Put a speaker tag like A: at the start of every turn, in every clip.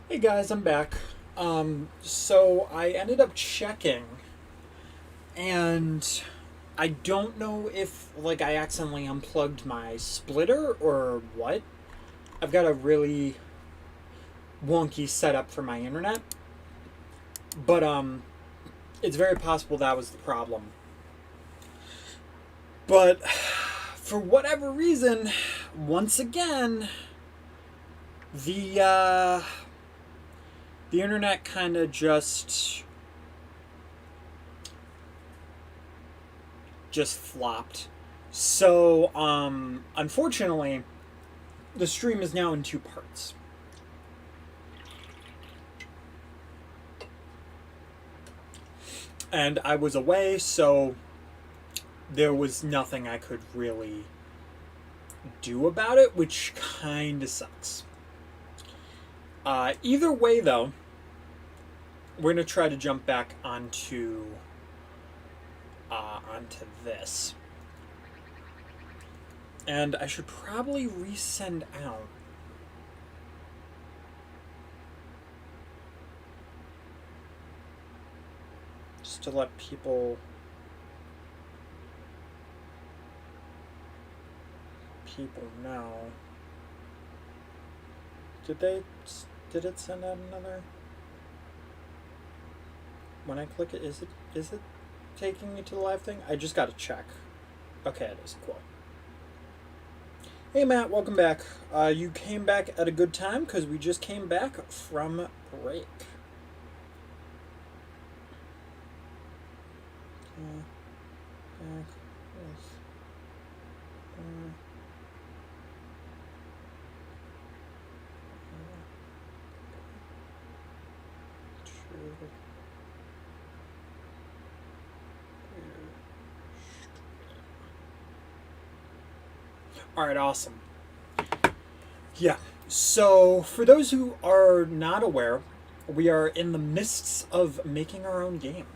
A: Hey guys, I'm back. So I ended up checking, and I don't know if I accidentally unplugged my splitter or what. I've got a really wonky setup for my internet, but it's very possible that was the problem. But for whatever reason, once again, the uh, the internet kind of just flopped. So, unfortunately, the stream is now in two parts. And I was away, so there was nothing I could really do about it, which kind of sucks. Either way, though, we're gonna try to jump back onto this, and I should probably resend out. Just to let people know. Did it send out another? When I click it, is it taking me to the live thing? I just gotta check. Okay, it is. Cool. Hey Matt, welcome back. You came back at a good time because we just came back from break. Alright, awesome. Yeah, so for those who are not aware, we are in the midst of making our own game.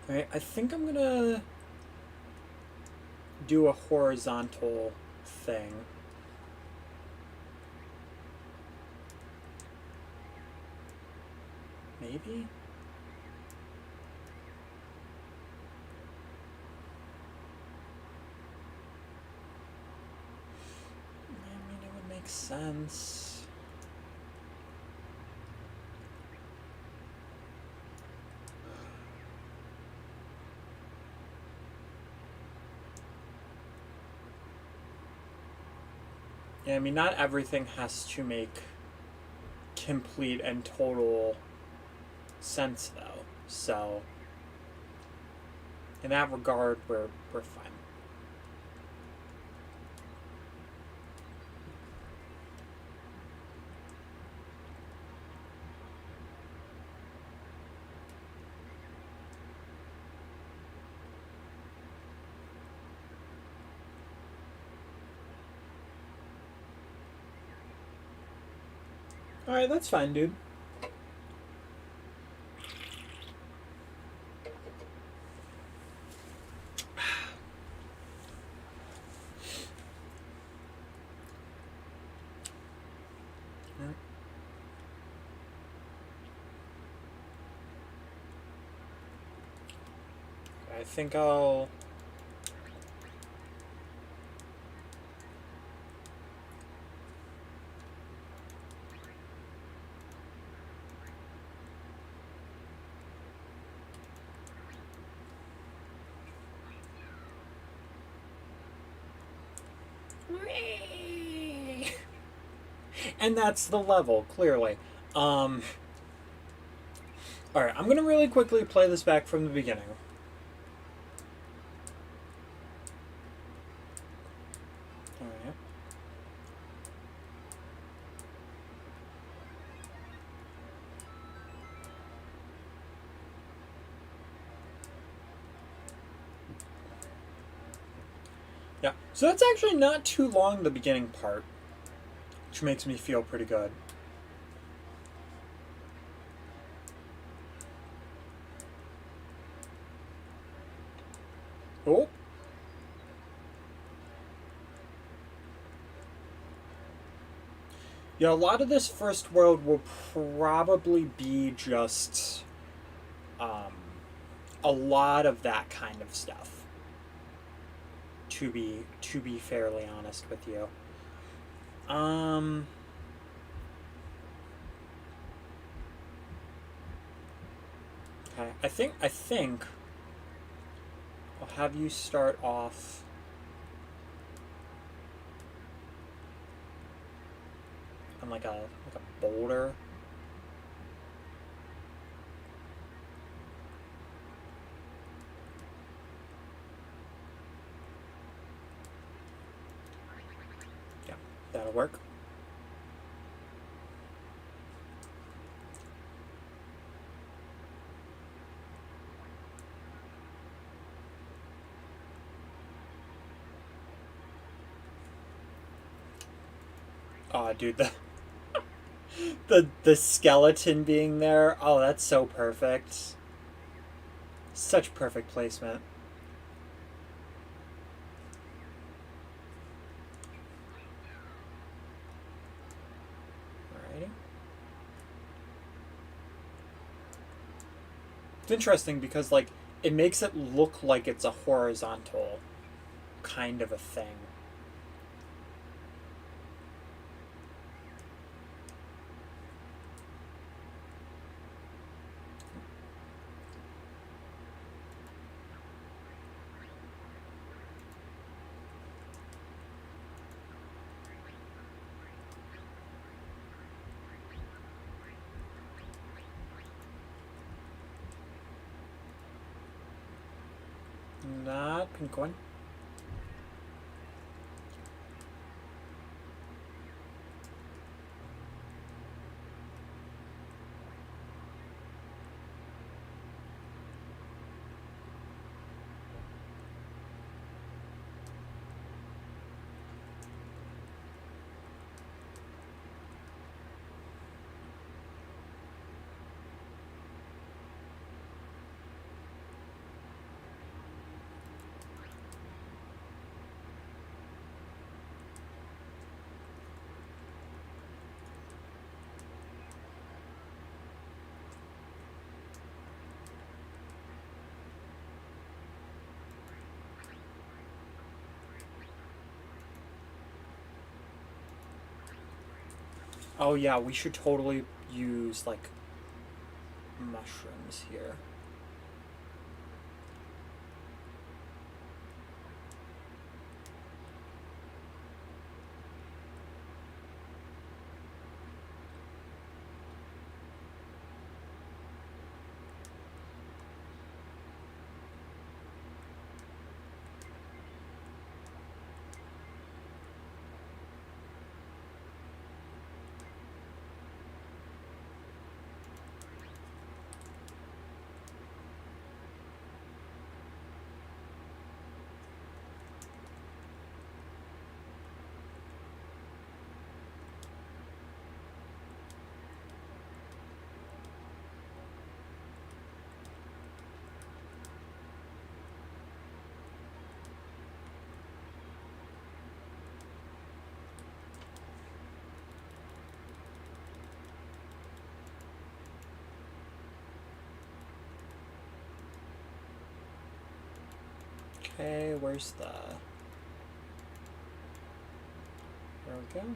A: Alright, I think I'm gonna do a horizontal thing. Maybe? I mean, it would make sense. Yeah, I mean, not everything has to make complete and total sense, though. So, in that regard, we're fine. Alright, that's fine, dude. I think I'll... And that's the level, clearly. Alright, I'm going to really quickly play this back from the beginning. Alright. Yeah, so that's actually not too long, the beginning part, which makes me feel pretty good. Oh. Yeah, a lot of this first world will probably be just um, a lot of that kind of stuff. To be fairly honest with you. Um, okay, I think I'll have you start off on like a boulder. Yeah, that'll work. Oh, dude, the skeleton being there. Oh, that's so perfect. Such perfect placement. Alrighty. It's interesting because like it makes it look like it's a horizontal kind of a thing. Not pink one. Oh yeah, we should totally use like mushrooms here. Okay, where's the... There we go.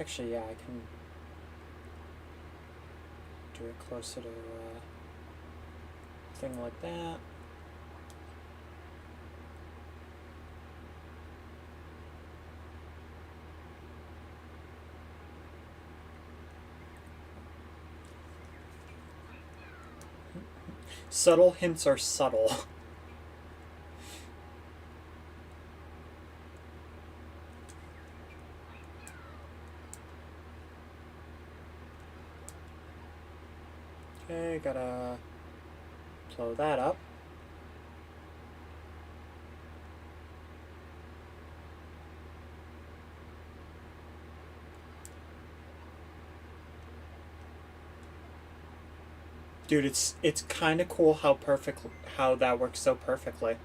A: Actually, yeah, I can do it closer to a thing like that. Subtle hints are subtle. Okay, gotta blow that up. Dude, it's kind of cool how that works so perfectly.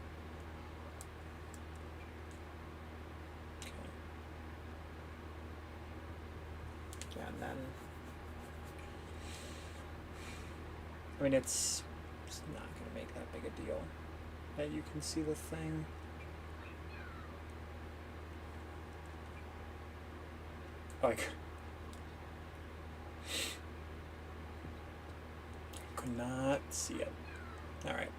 A: Okay. Yeah, and then I mean it's not gonna make that big a deal that you can see the thing. Like, could not see it. All right.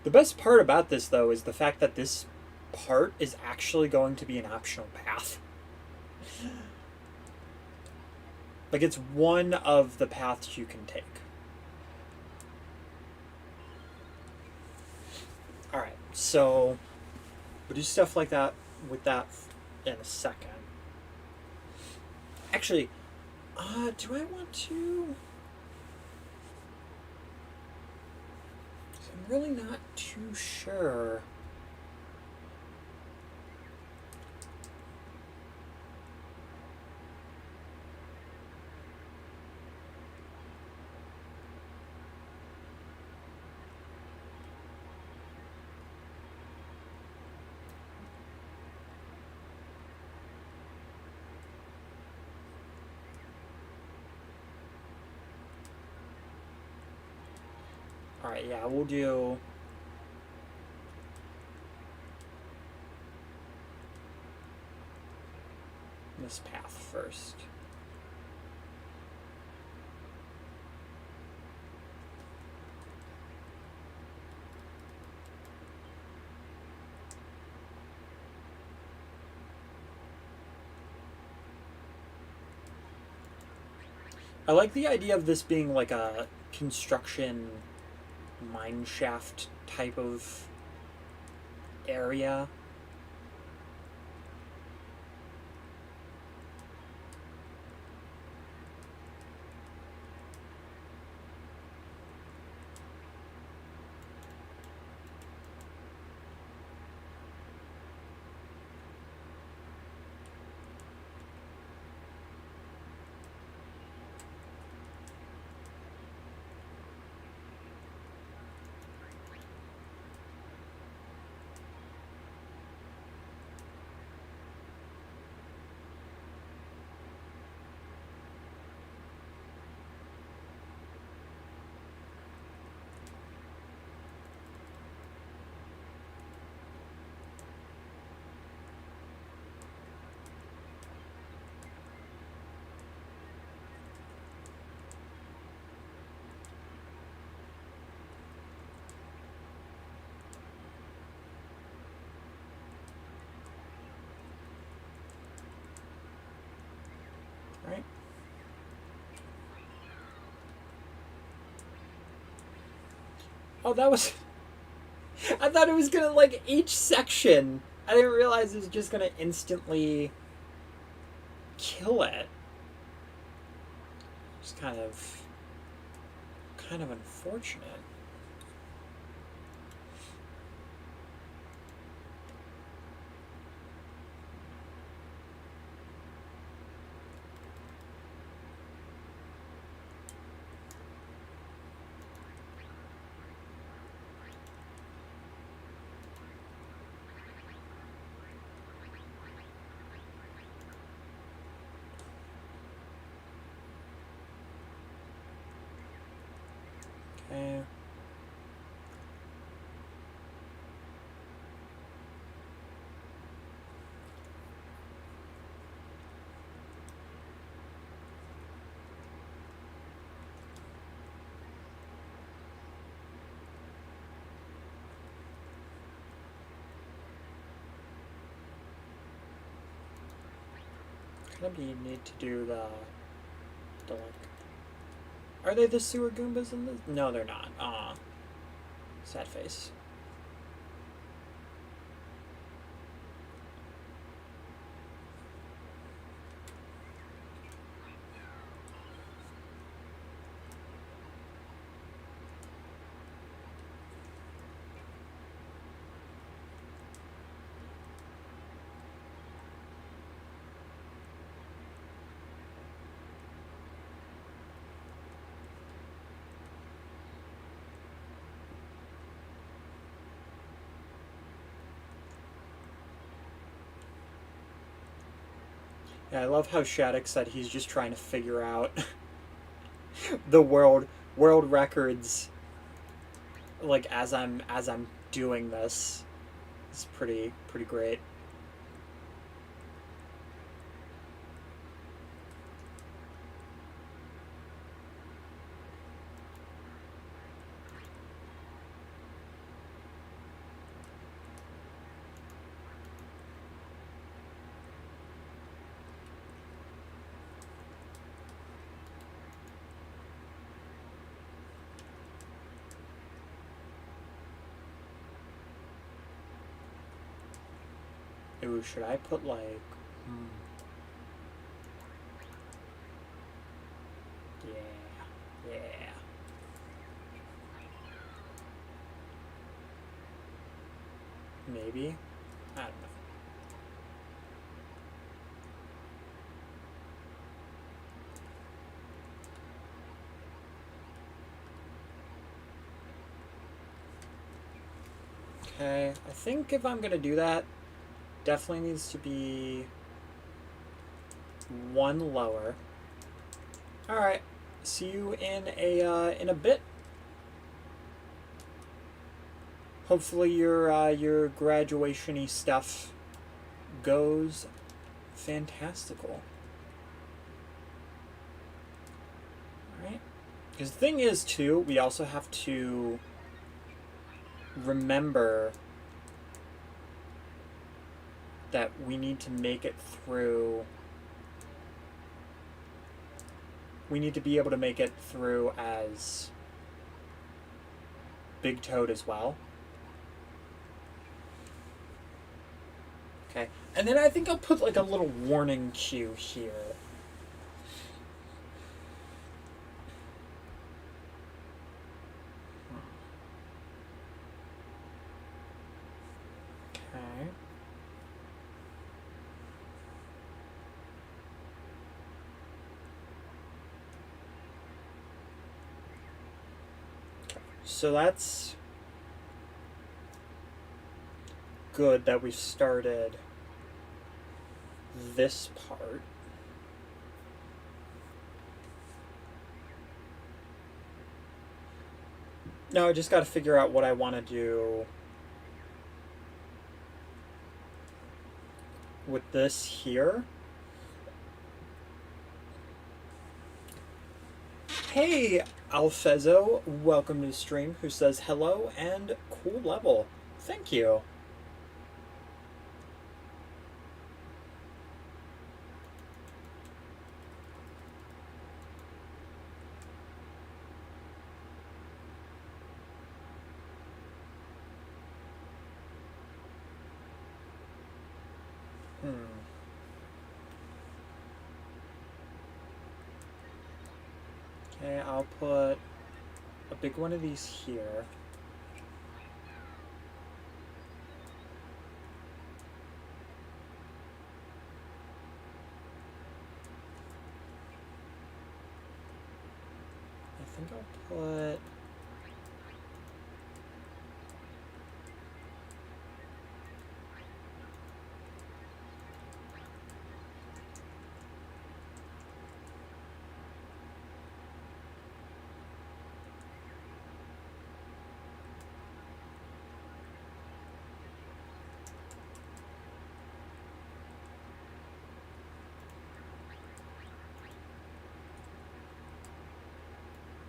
A: The best part about this, though, is the fact that this part is actually going to be an optional path. Like, it's one of the paths you can take. Alright, so we'll do stuff like that with that in a second. Actually, do I want to... I'm really not too sure. Alright, yeah, we'll do... this path first. I like the idea of this being like a construction mine shaft type of area. Right? Oh, that was... I thought it was gonna, like, each section. I didn't realize it was just gonna instantly kill it. It's kind of unfortunate. Okay. gonna be need to do the like. Are they the sewer Goombas in this? No, they're not. Sad face. Yeah, I love how Shattuck said he's just trying to figure out the world records, like as I'm doing this. It's pretty great. Ooh, should I put like... Yeah. Maybe? I don't know. Okay, I think if I'm gonna do that, definitely needs to be one lower. Alright, see you in a bit. Hopefully your graduation-y stuff goes fantastical. Alright. Because the thing is, too, we also have to remember that we need to make it through. We need to be able to make it through as Big Toad as well. Okay, and then I think I'll put like a little warning cue here. Okay. So that's good that we've started this part. Now I just got to figure out what I want to do with this here. Hey, Alfezo, welcome to the stream, who says hello and cool level. Thank you. Okay, I'll put a big one of these here. I think I'll put...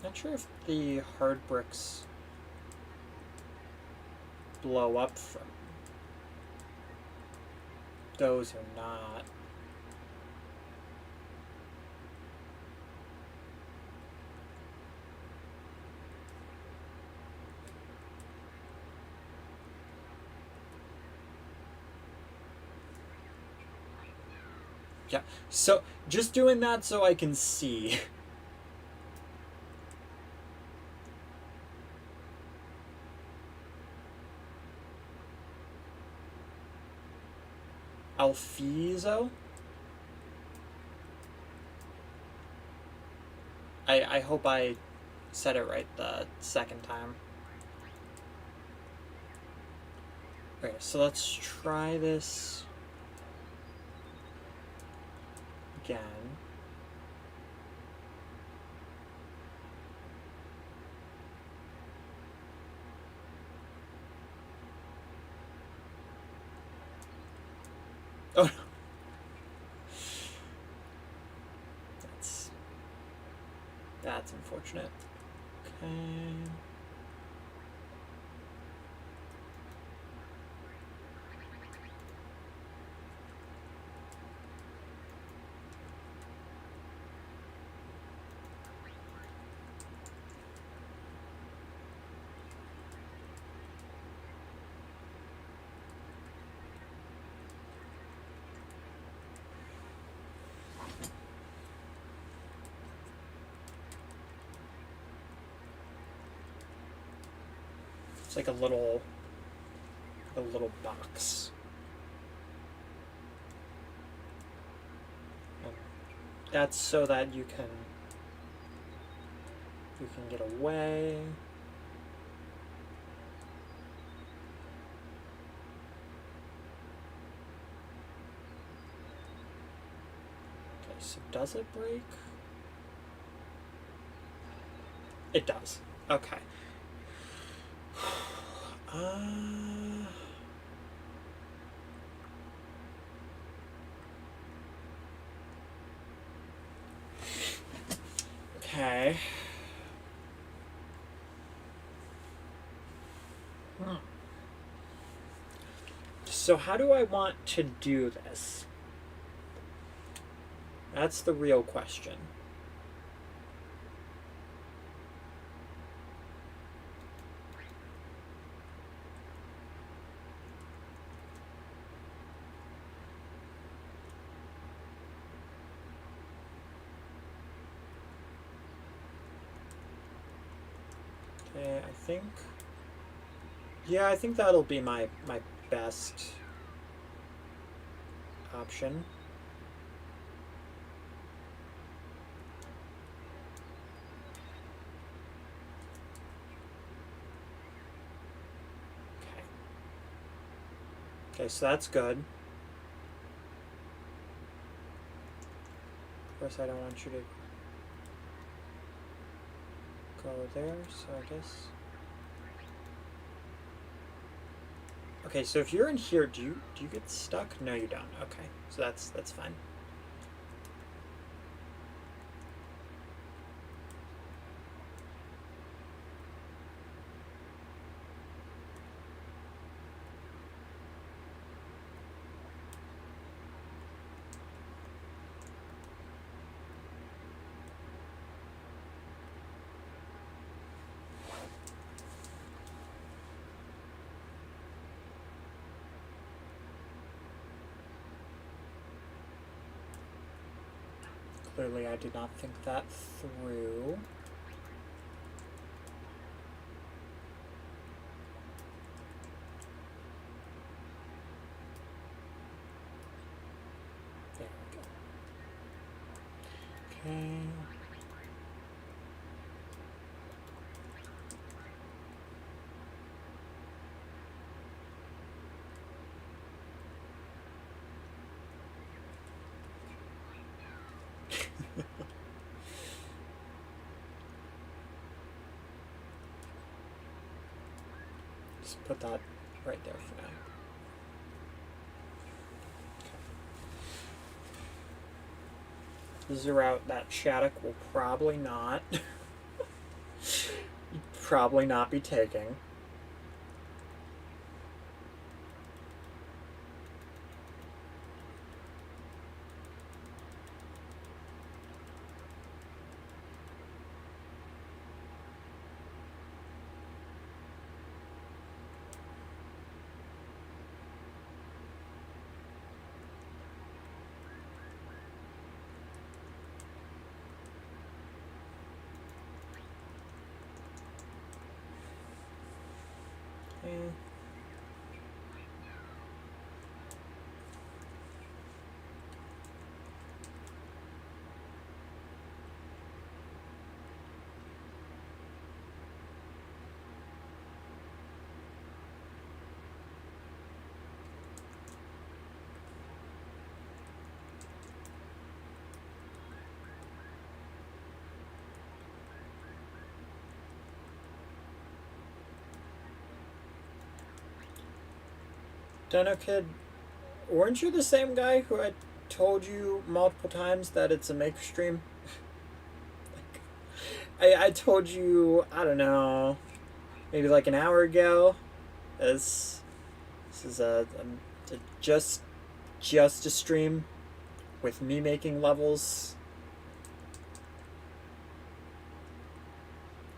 A: Not sure if the hard bricks blow up from those or not. Yeah. So just doing that so I can see. Alfizo? I hope I said it right the second time. Okay, so let's try this again. Oh, that's unfortunate. Okay. It's like a little box. And that's so that you can get away. Okay, so does it break? It does. Okay. Okay. So how do I want to do this? That's the real question. Okay, I think... Yeah, I think that'll be my best option. Okay. Okay, so that's good. Of course, I don't want you to go there, so I guess... Okay, so if you're in here, do you get stuck? No, you don't. Okay, so that's fine. Clearly, I did not think that through. There we go. Okay. Just put that right there for now. This is a route that Shattuck will probably not be taking. Dino Kid, weren't you the same guy who I told you multiple times that it's a make stream? I told you, I don't know, maybe like an hour ago. This is a just a stream with me making levels.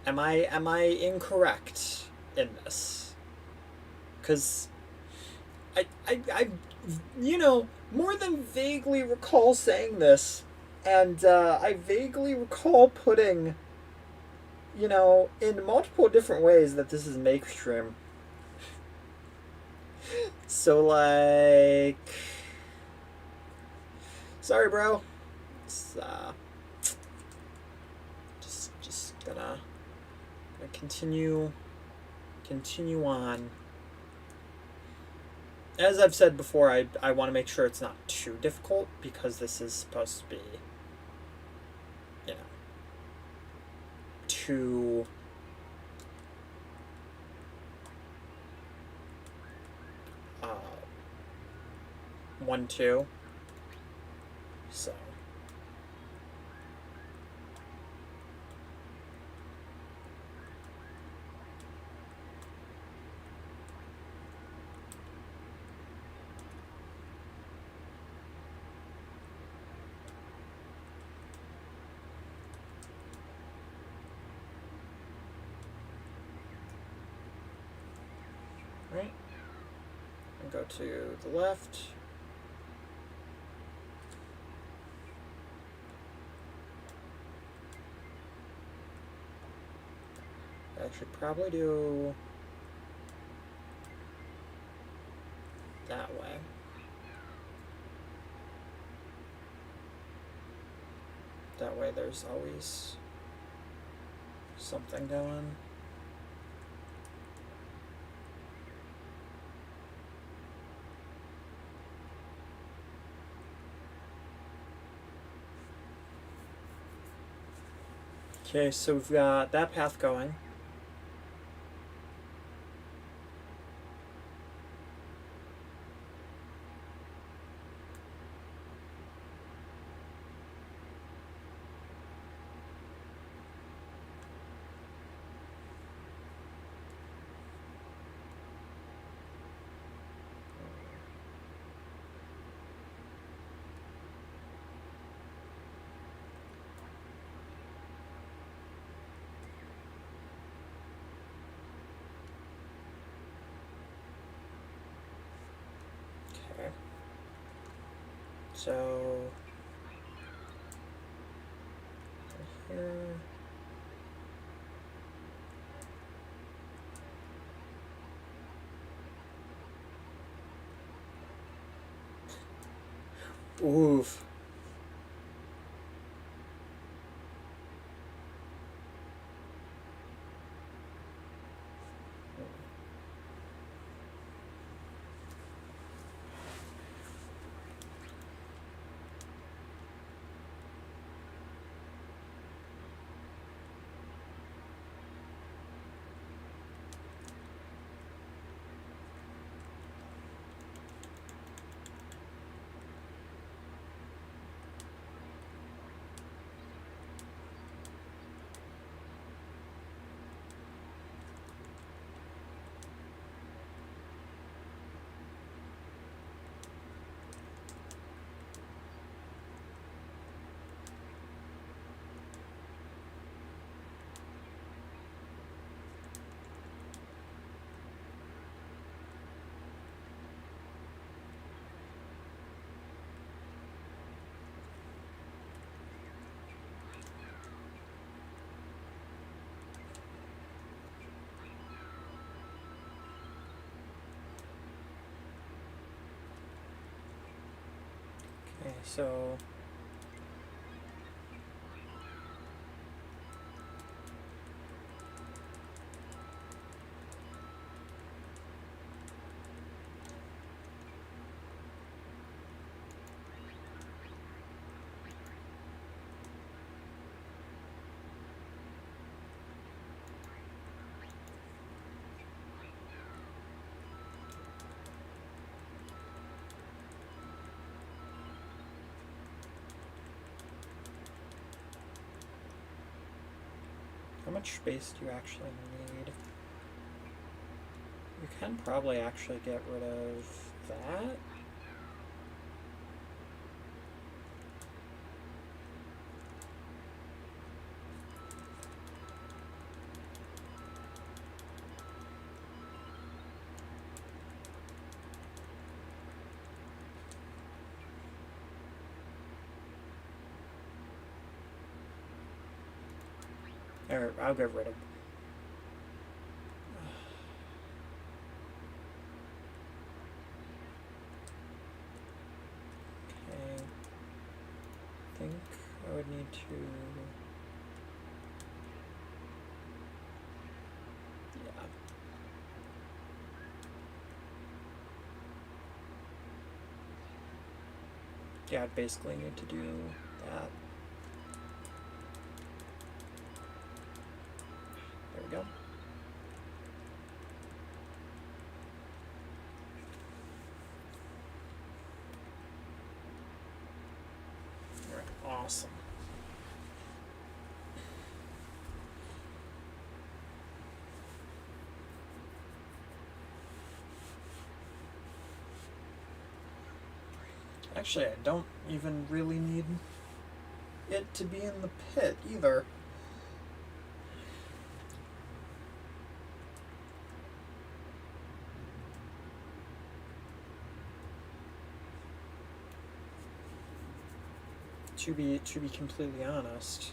A: Am I incorrect in this? Because I you know, more than vaguely recall saying this, and I vaguely recall putting, you know, in multiple different ways that this is make stream. So like, sorry, bro. It's just gonna continue on. As I've said before, I want to make sure it's not too difficult because this is supposed to be, you know, too 1-2. So right, and go to the left. I should probably do that way. That way there's always something going. Okay, so we've got that path going. Okay. So here. Oof. Okay, so much space do you actually need? You can probably actually get rid of that. Or I'll get rid of. Okay. I think I would need to. Yeah. Yeah, I'd basically need to do that. There we go. Alright, awesome. Actually, I don't even really need it to be in the pit either. To be completely honest.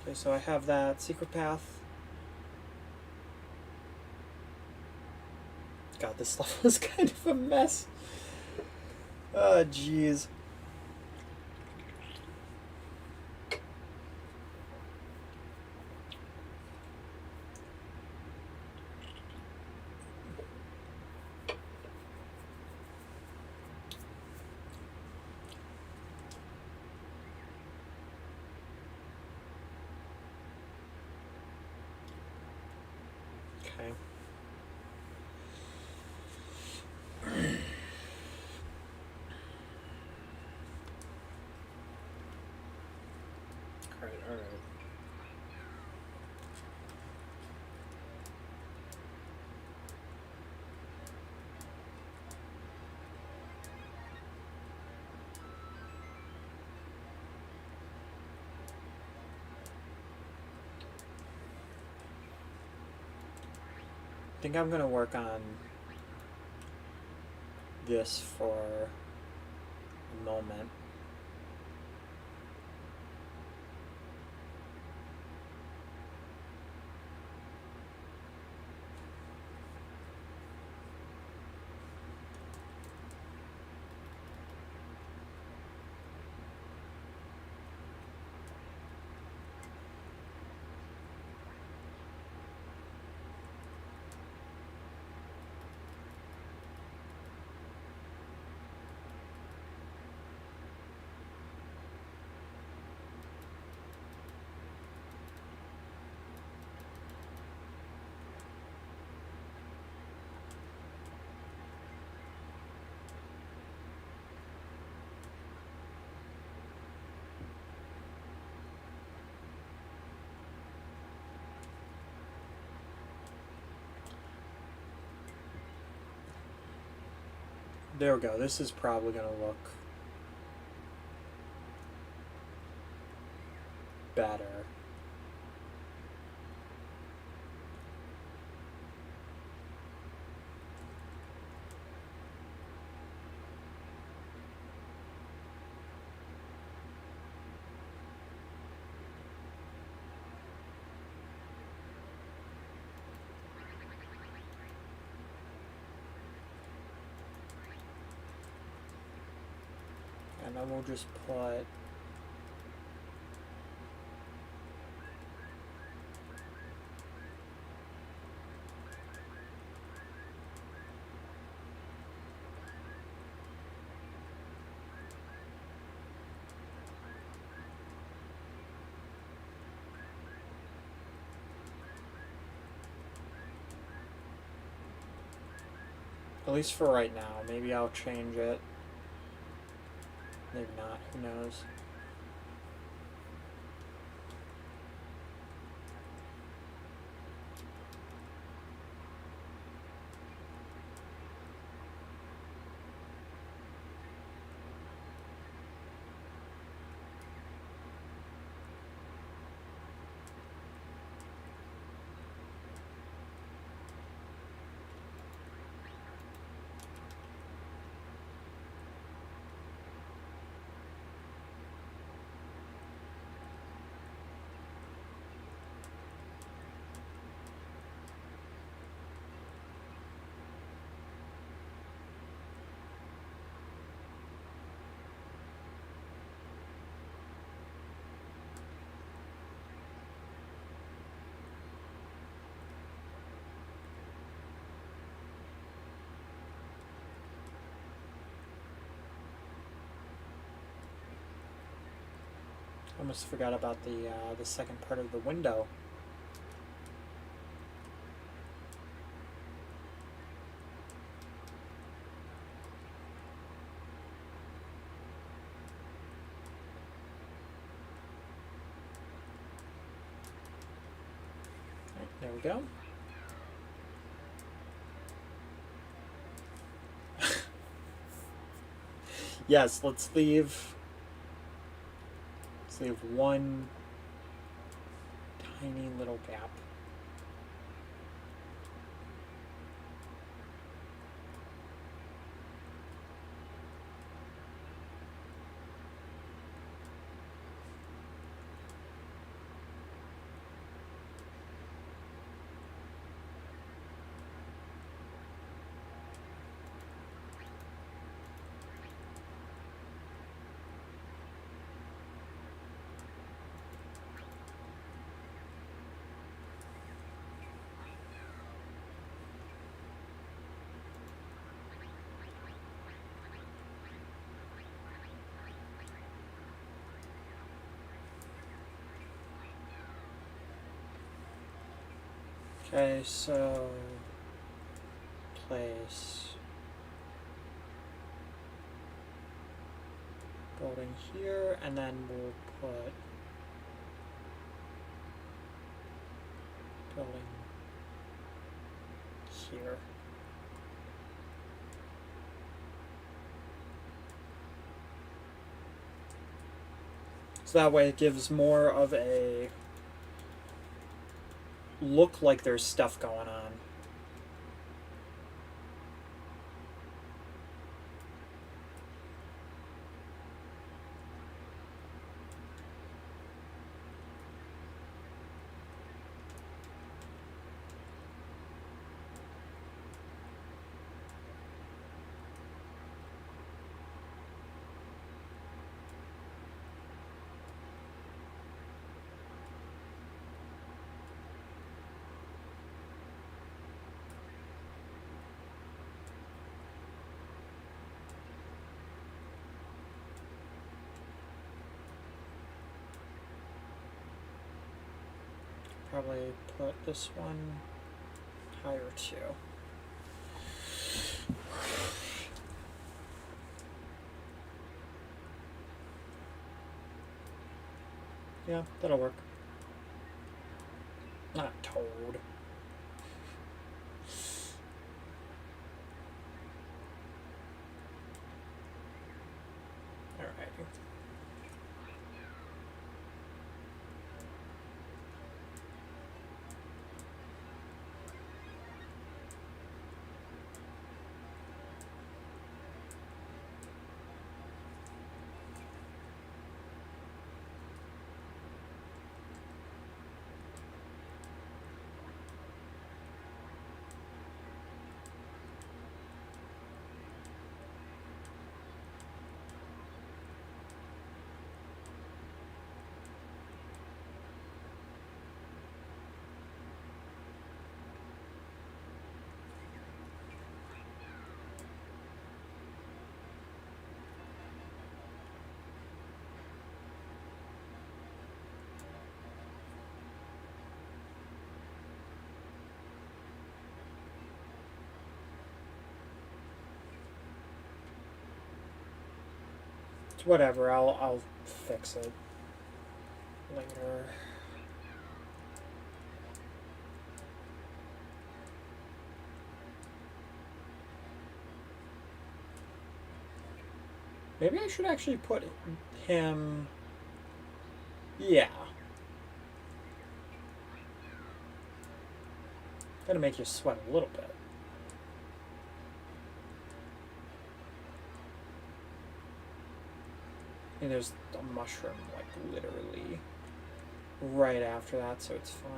A: Okay, so I have that secret path. God, this level is kind of a mess. Oh, jeez. Okay. Alright. I think I'm gonna work on this for a moment. There we go. This is probably gonna look better. And then we'll just put at least for right now. Maybe I'll change it. Maybe not. Who knows? Almost forgot about the second part of the window. Right, there we go. Yes, let's leave one tiny little gap. Okay, so place building here, and then we'll put building here. So that way it gives more of a look like there's stuff going on. Probably put this one higher too. Yeah, that'll work. Not Toad. Alrighty. It's whatever, I'll fix it later. Maybe I should actually put him... Yeah. Gotta make you sweat a little bit. And there's a mushroom, like, literally right after that, so it's fine.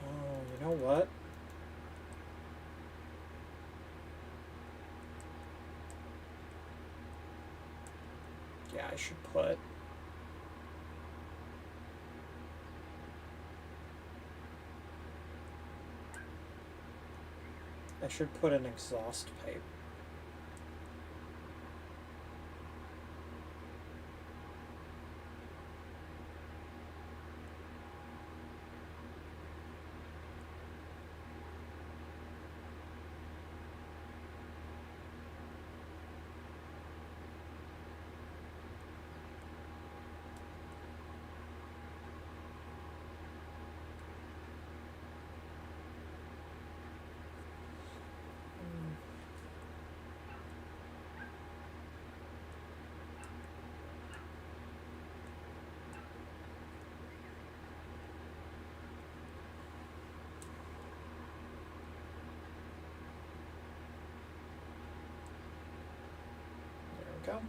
A: Oh, you know what? Yeah, I should put... I should put an exhaust pipe. Go.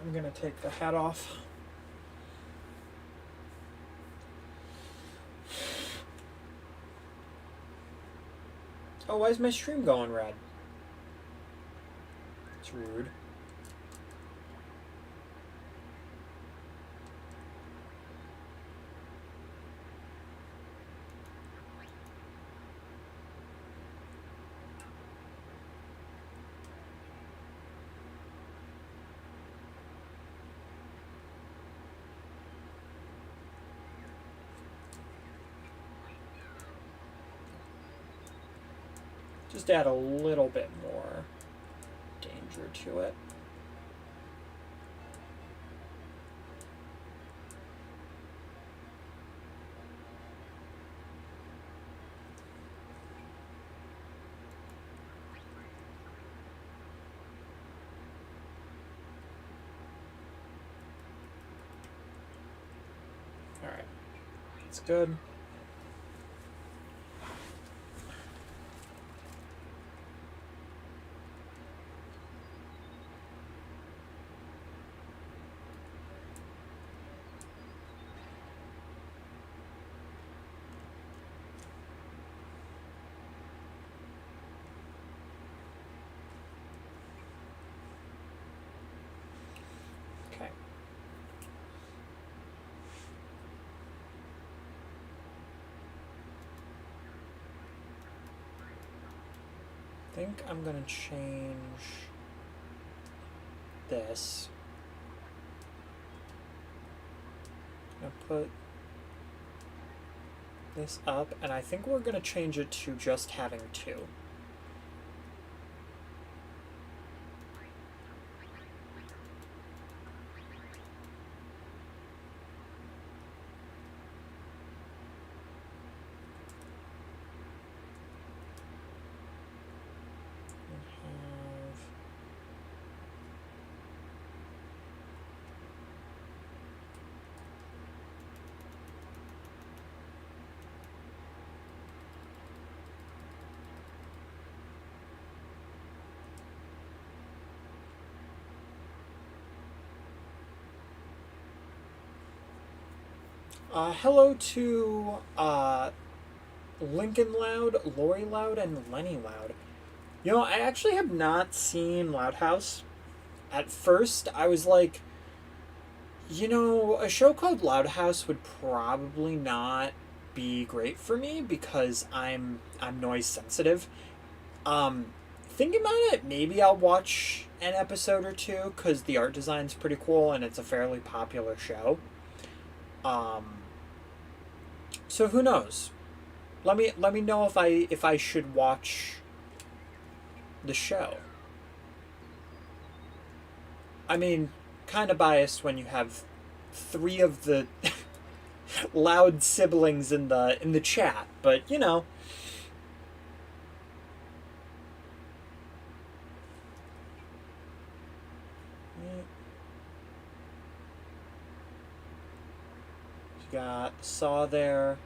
A: I'm gonna take the hat off. Oh, why is my stream going red? It's rude. Just add a little bit more danger to it. All right, that's good. I think I'm gonna change this. I'm gonna put this up, and I think we're gonna change it to just having two. Hello to Lincoln Loud, Lori Loud, and Lenny Loud. You know, I actually have not seen Loud House. At first, I was like, you know, a show called Loud House would probably not be great for me because I'm noise sensitive. Thinking about it, maybe I'll watch an episode or two because the art design's pretty cool and it's a fairly popular show. So who knows? Let me know if I should watch the show. I mean, kind of biased when you have 3 of the loud siblings in the chat, but you know. You got the saw there.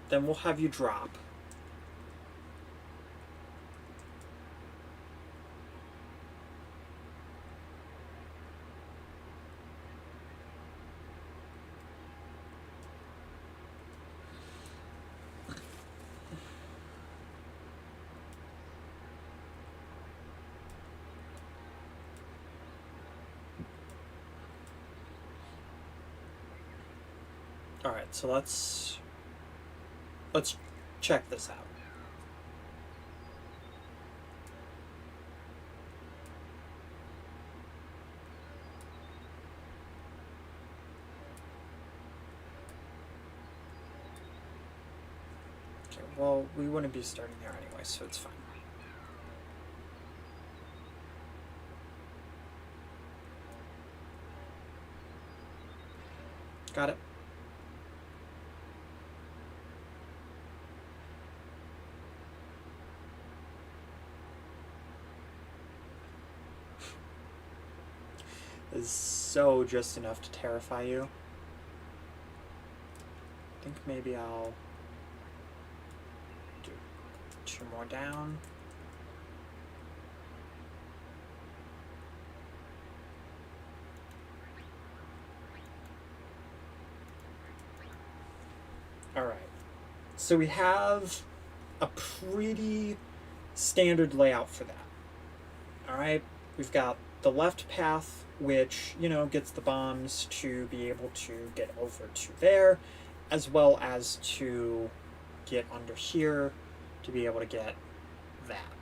A: Then we'll have you drop. All right, so let's check this out. Okay, well, we wouldn't be starting there anyway, so it's fine. Got it. Is so just enough to terrify you. I think maybe I'll do 2 more down. All right. So we have a pretty standard layout for that. All right. We've got the left path, which, you know, gets the bombs to be able to get over to there, as well as to get under here to be able to get that.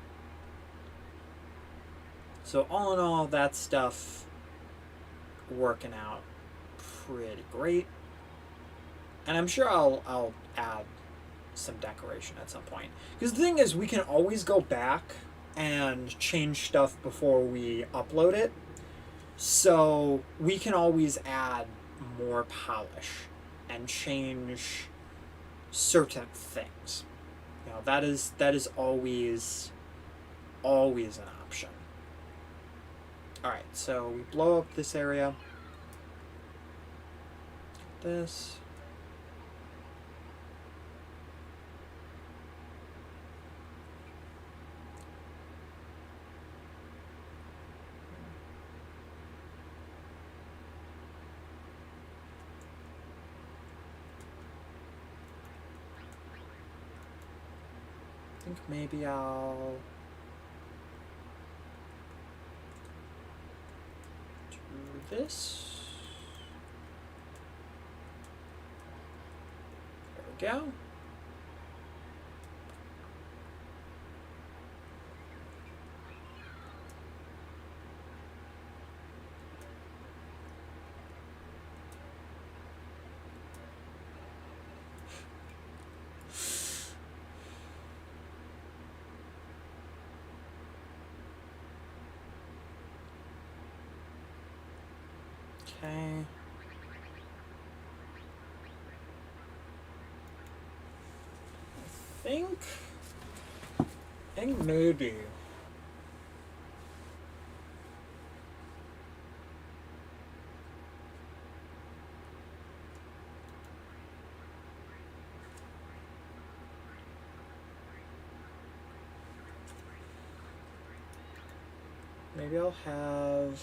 A: So all in all, that stuff working out pretty great. And I'm sure I'll add some decoration at some point. Because the thing is, we can always go back and change stuff before we upload it. So we can always add more polish and change certain things. You know, that is always an option. All right, so we blow up this area. This. I think maybe I'll do this. There we go. Okay. I think maybe. Maybe I'll have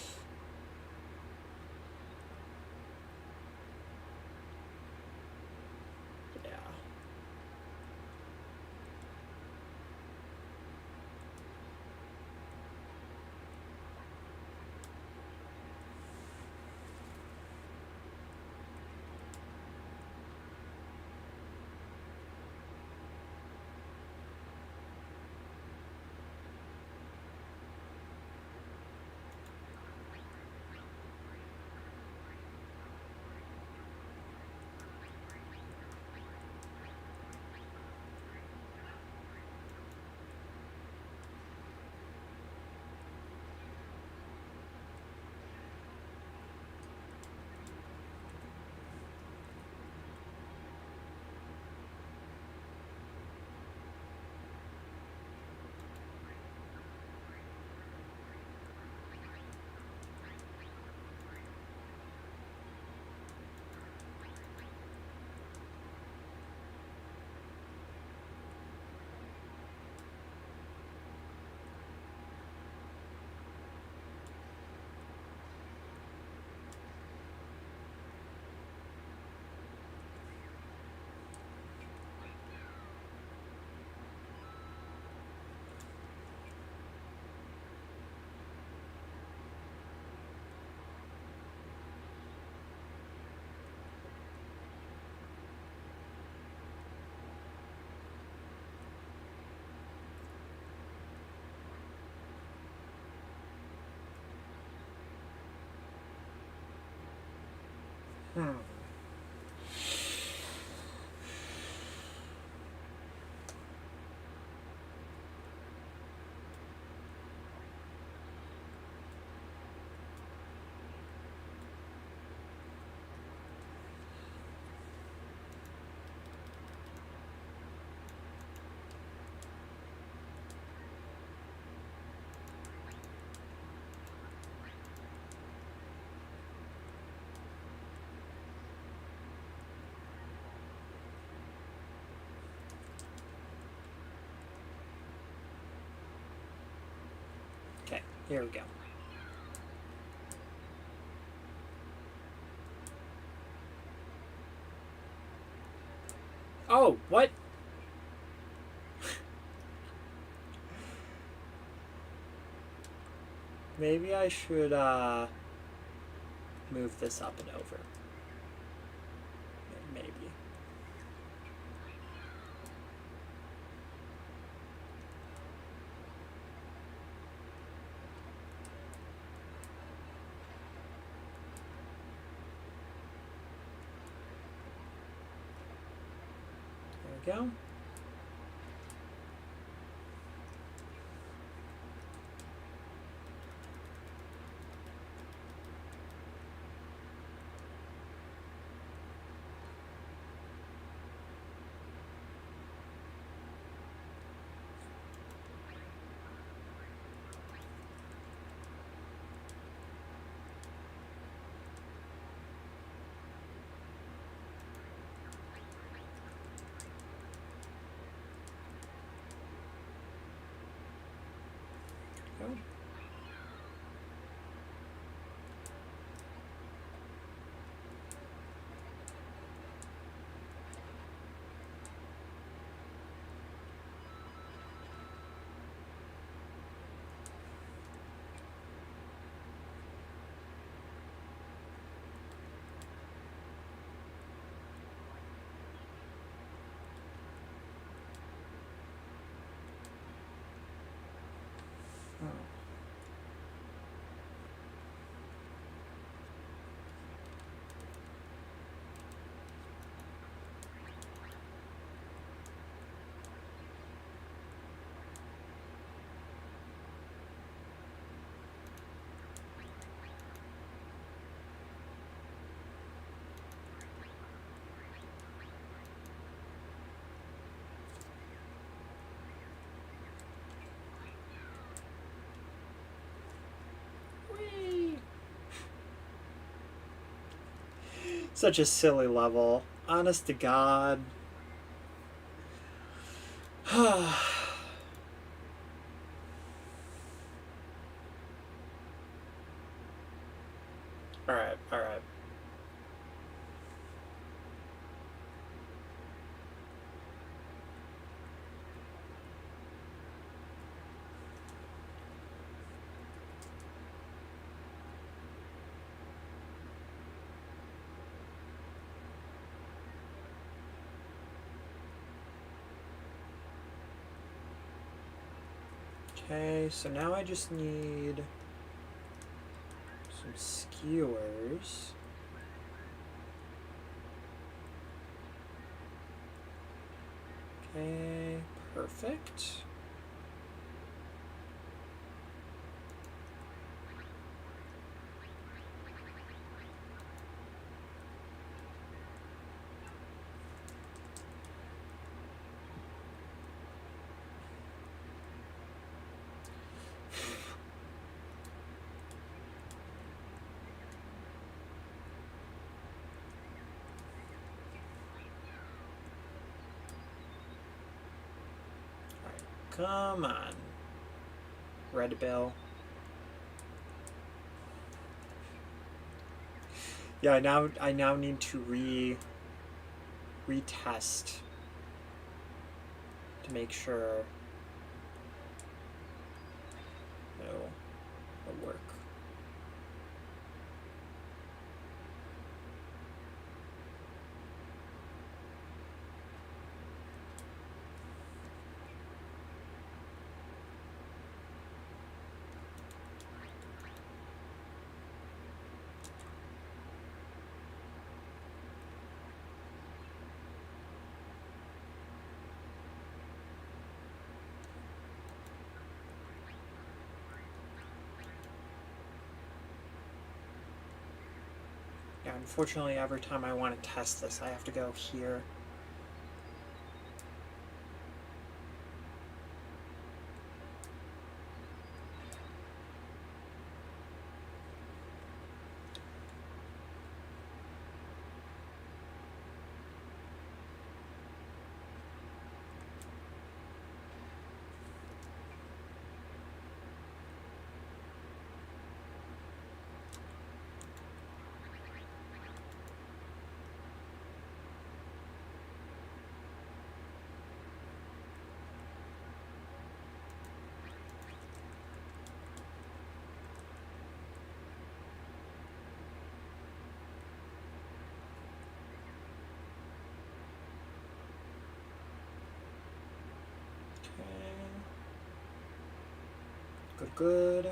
A: Hmm. Okay, here we go. Oh, what? Maybe I should move this up and over. Maybe. There we go. Go. Whee! Such a silly level. Honest to God. Alright, alright. Okay, so now I just need some skewers. Okay, perfect. Come on, Red Bill. Yeah, I now need to retest to make sure it'll work. unfortunately, every time I want to test this, I have to go here. Good.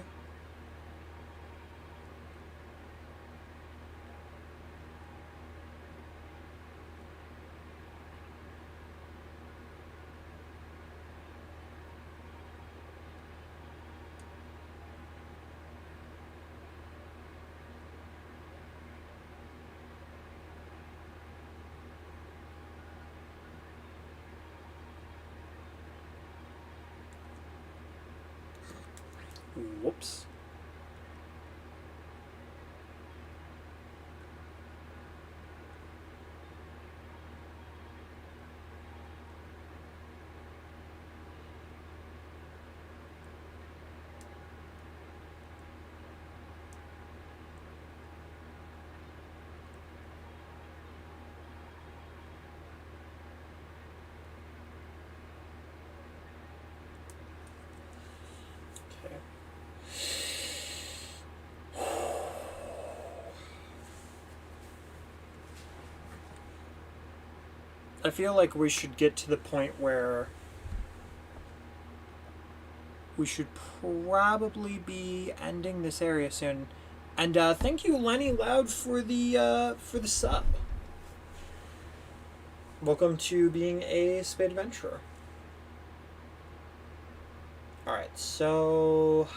A: Whoops. Okay. I feel like we should get to the point where we should probably be ending this area soon. And thank you, Lenny Loud, for the sub. Welcome to being a Spade Adventurer. Alright, so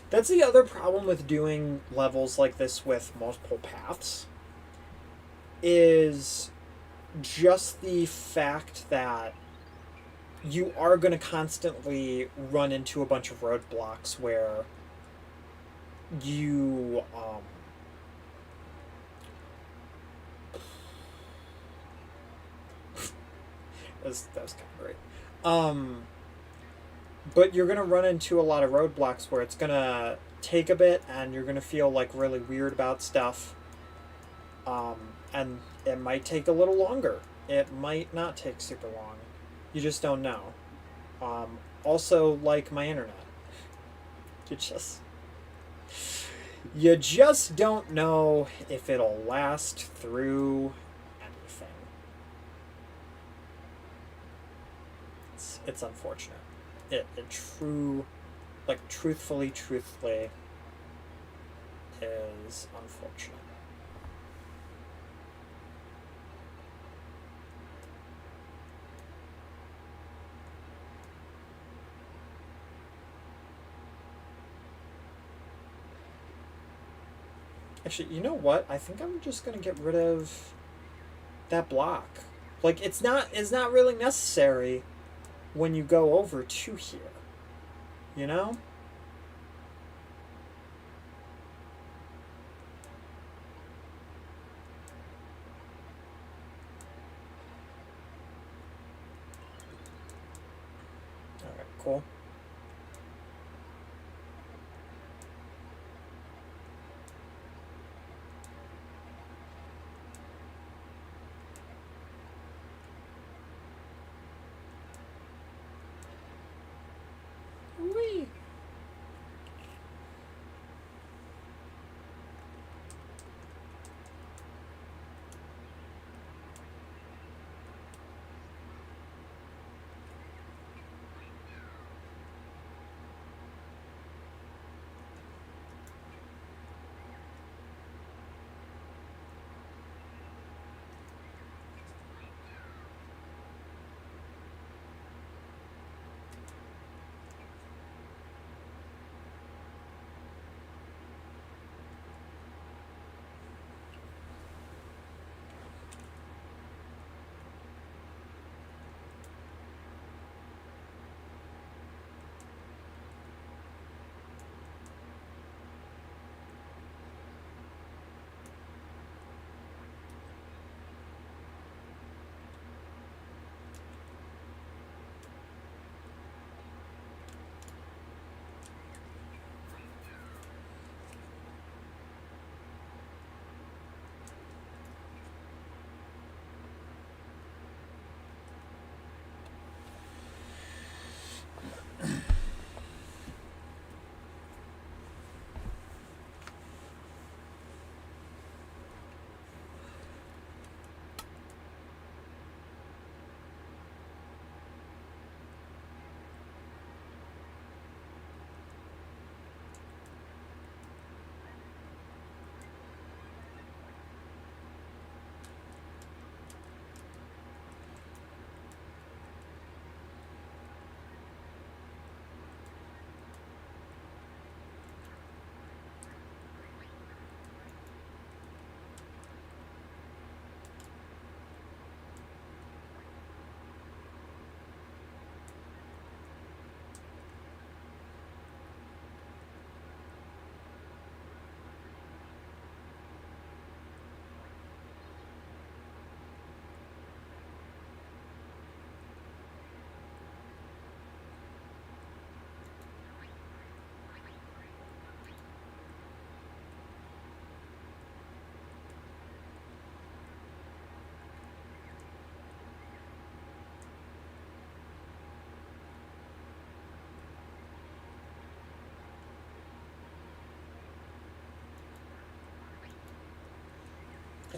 A: that's the other problem with doing levels like this with multiple paths, is just the fact that you are going to constantly run into a bunch of roadblocks where you that was kind of great. But you're going to run into a lot of roadblocks where it's going to take a bit and you're going to feel like really weird about stuff. And it might take a little longer. It might not take super long. You just don't know. Also, like my internet. You just don't know if it'll last through anything. It's unfortunate. Truthfully is unfortunate. Actually, you know what? I think I'm just gonna get rid of that block. Like, it's not really necessary when you go over to here. You know? Alright, cool. Whee!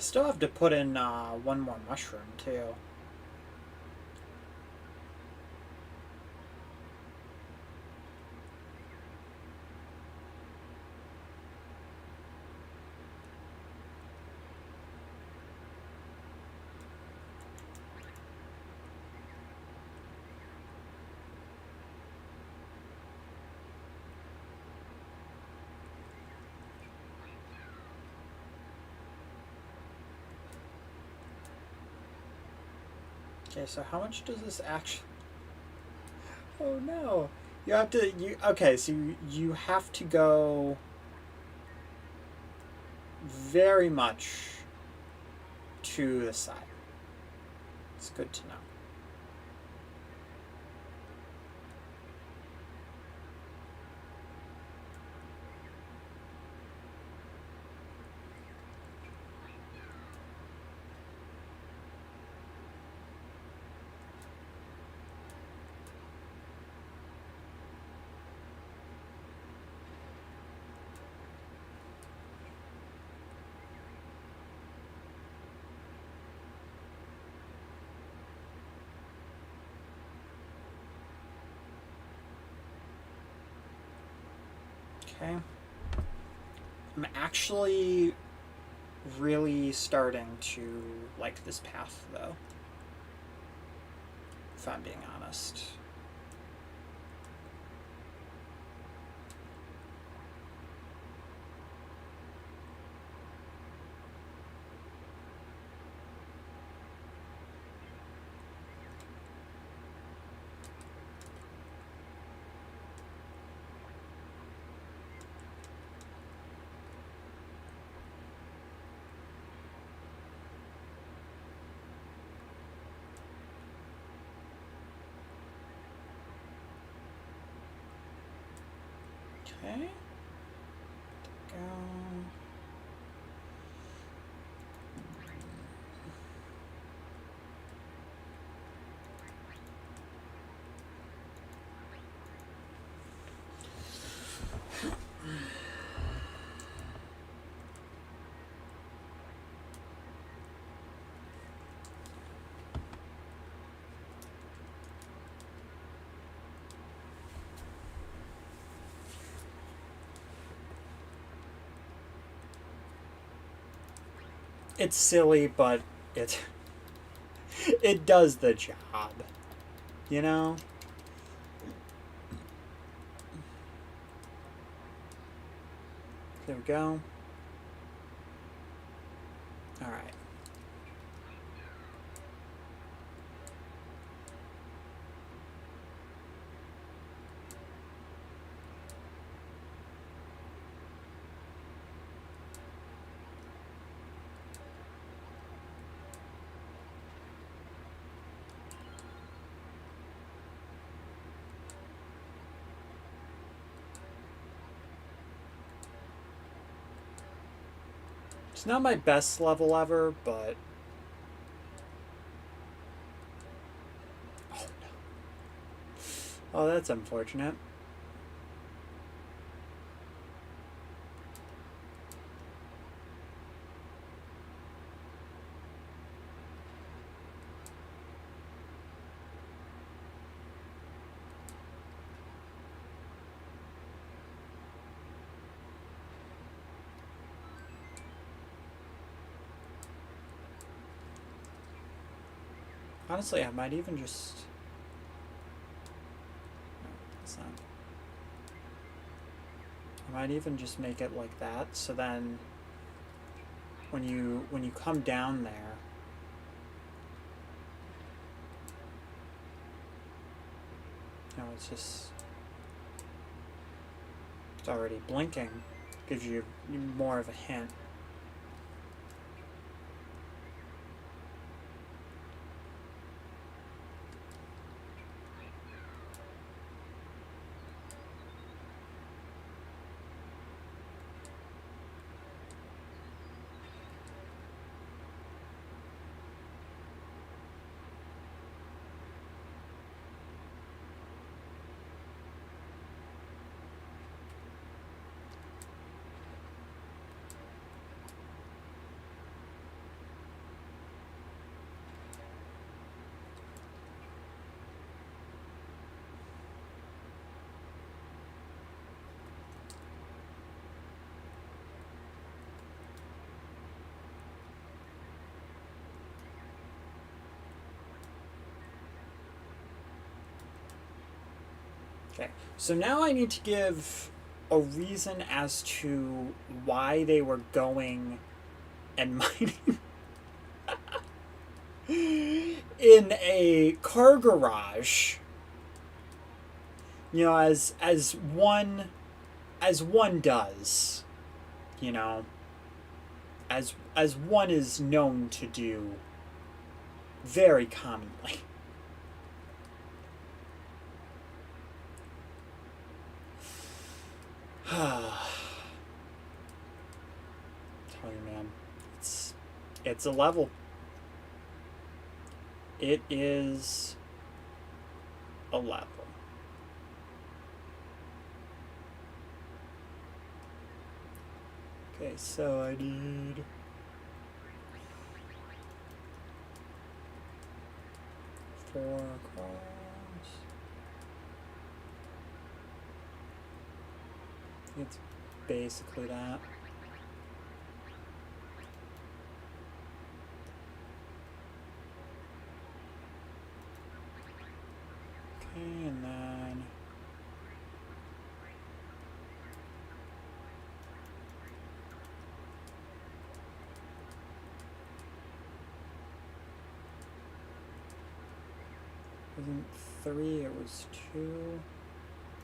A: still have to put in one more mushroom, too. Okay, so how much does this actually... Oh no. You have to... Okay, so you have to go... very much to the side. It's good to know. Okay. I'm actually really starting to like this path, though. If I'm being honest. Okay. Go. It's silly, but it does the job. You know? There we go. Alright. It's not my best level ever, but... Oh, no. Oh, that's unfortunate. Honestly, I might even just... No, it's not. I might even just make it like that, so then when you come down there, you know, it's just... It's already blinking. Gives you more of a hint. Okay, so now I need to give a reason as to why they were going and mining in a car garage. You know, as one does, you know, as one is known to do very commonly. Tell you, man, it's a level. It is a level. Okay, so I need 4 cars. It's basically that. Okay, and then it wasn't 3, it was 2,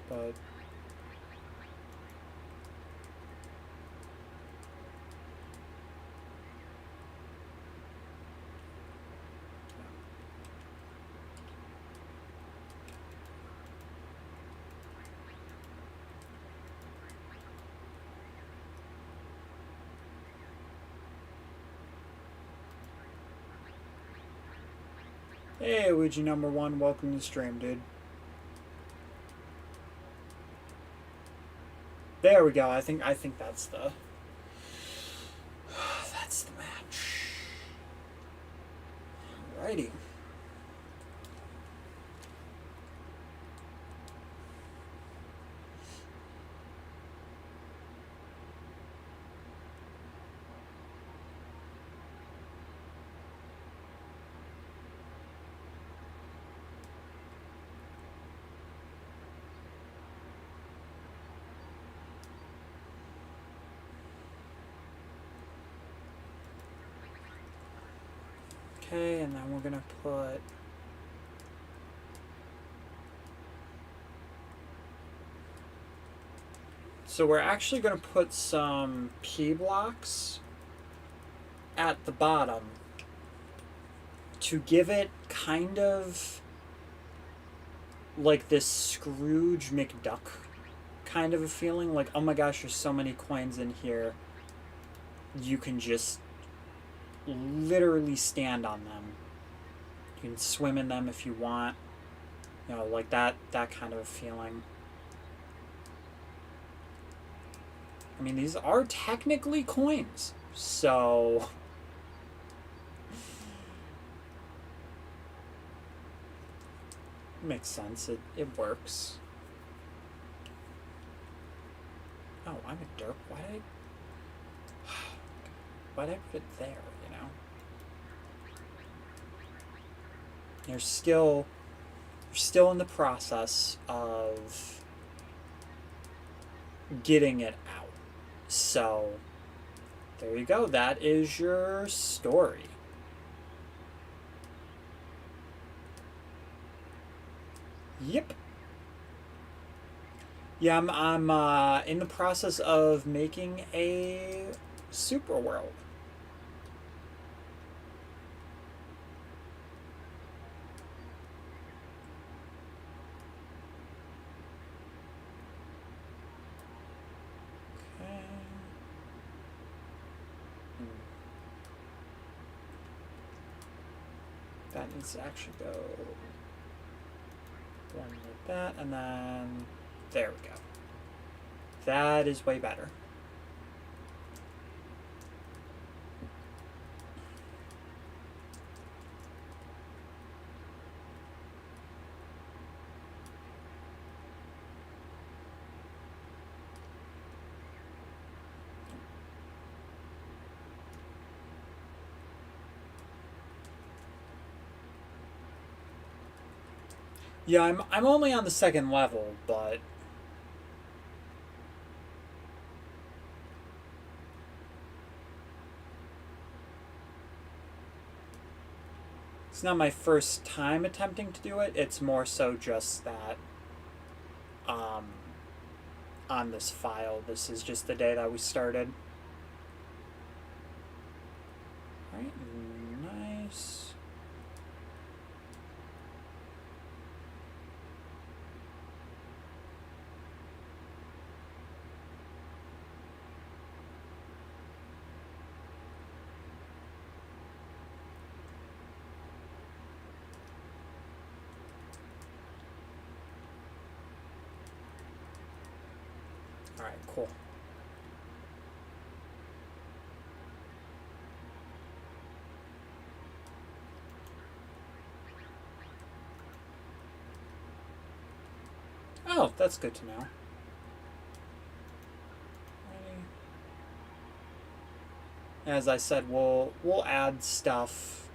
A: but hey, Ouija number 1, welcome to the stream, dude. There we go. I think that's the match. Alrighty. Okay, and then we're gonna put so we're actually gonna put some P blocks at the bottom to give it kind of like this Scrooge McDuck kind of a feeling, like, oh my gosh, there's so many coins in here, you can just literally stand on them. You can swim in them if you want. You know, like that kind of a feeling. I mean, these are technically coins, so makes sense. It works. Oh, I'm a derp. Why'd I put it there, you know? You're still in the process of getting it out. So, there you go. That is your story. Yep. Yeah, I'm in the process of making a super world. Okay. That needs to actually go one like that, and then there we go. That is way better. Yeah, I'm only on the second level, but it's not my first time attempting to do it. It's more so just that um, on this file, this is just the day that we started. Alright, nice. Alright, cool. Oh, that's good to know. As I said, we'll add stuff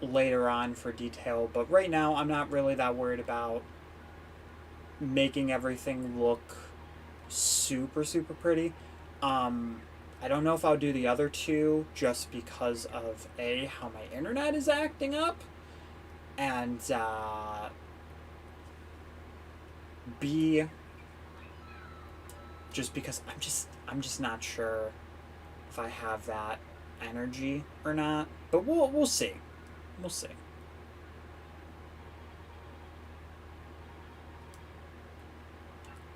A: later on for detail, but right now I'm not really that worried about making everything look super pretty. I don't know if I'll do the other two just because of A, how my internet is acting up, and B, just because I'm just not sure if I have that energy or not. But we'll see. We'll see.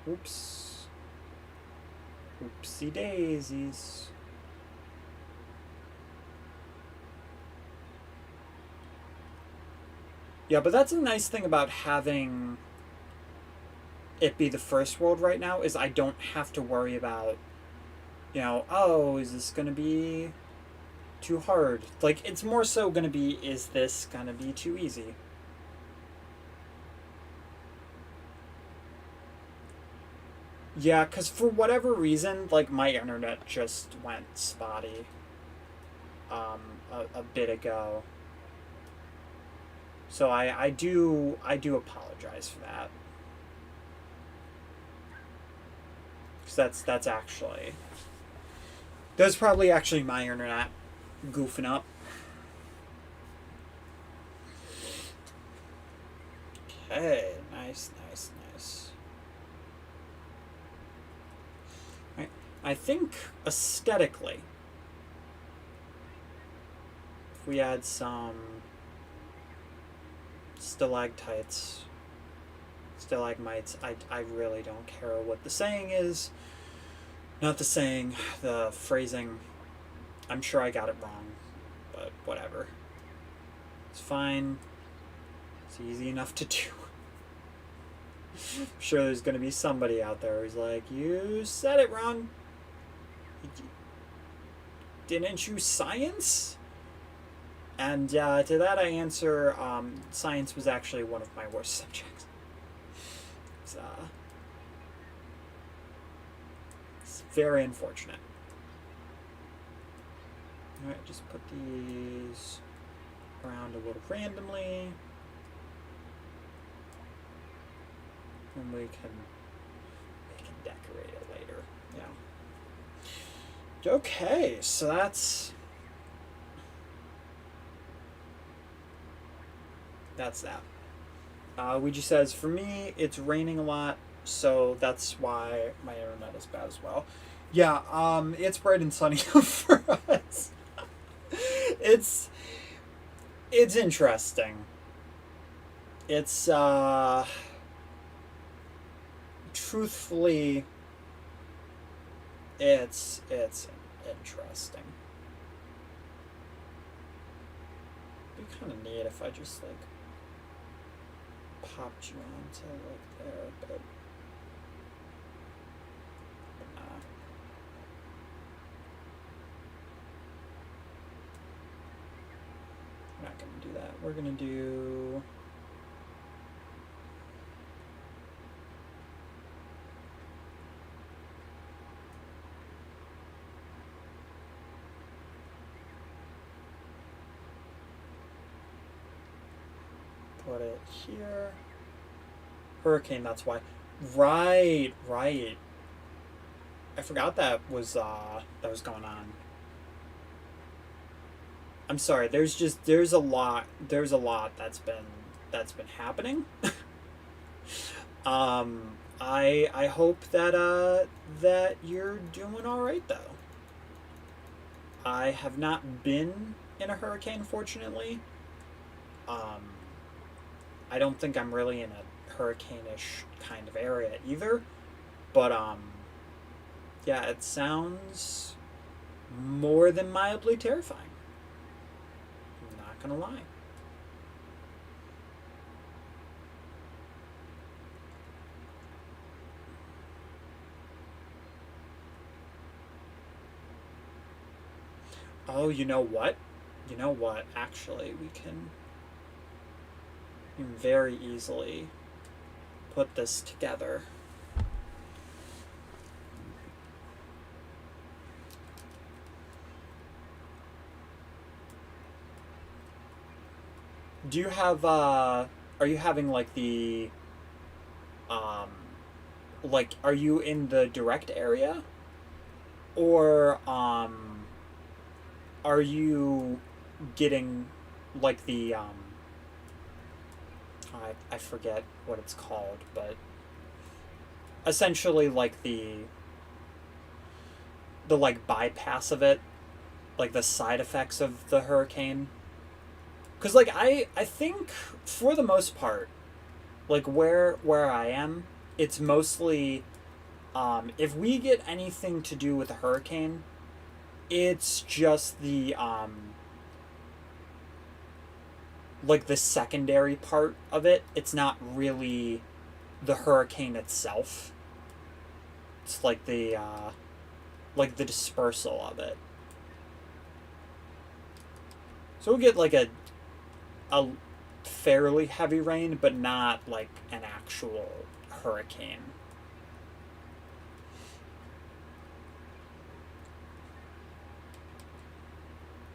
A: Oops. Oopsie daisies. Yeah, but that's a nice thing about having it be the first world right now is I don't have to worry about, you know, oh, is this going to be too hard? Like, it's more so going to be, is this going to be too easy? Yeah, because for whatever reason, like, my internet just went spotty a bit ago. So I do apologize for that. Because that's probably actually my internet goofing up. Okay, nice. Right. I think aesthetically, if we add some stalactites, stalagmites, I really don't care what the saying is. Not the saying, the phrasing. I'm sure I got it wrong, but whatever. It's fine. It's easy enough to do. I'm sure there's going to be somebody out there who's like, you said it wrong. Didn't you science? And to that I answer, science was actually one of my worst subjects. It's very unfortunate. Alright, just put these around a little randomly. And we can decorate it later. Yeah. Okay, so that's that. Ouija says, for me, it's raining a lot, so that's why my internet is bad as well. Yeah, it's bright and sunny for us. It's interesting. It's truthfully, it's interesting. It'd be kind of neat if I just like popped you onto like there, but nah. We're not gonna do that. We're gonna do put it here. Hurricane, that's why. Right, right. I forgot that was going on. I'm sorry. There's a lot that's been happening. I hope that you're doing all right though. I have not been in a hurricane, fortunately. Um, I don't think I'm really in a hurricane-ish kind of area either. But yeah, it sounds more than mildly terrifying. I'm not gonna lie. Oh, you know what? You know what? Actually, we can very easily put this together. Do you have are you having like the um like are you in the direct area, or are you getting like the I forget what it's called, but essentially like the like bypass of it, like the side effects of the hurricane? Because like I think for the most part, like where I am, it's mostly if we get anything to do with a hurricane, it's just the like the secondary part of it. It's not really the hurricane itself. It's like the dispersal of it. So we'll get like a fairly heavy rain, but not like an actual hurricane.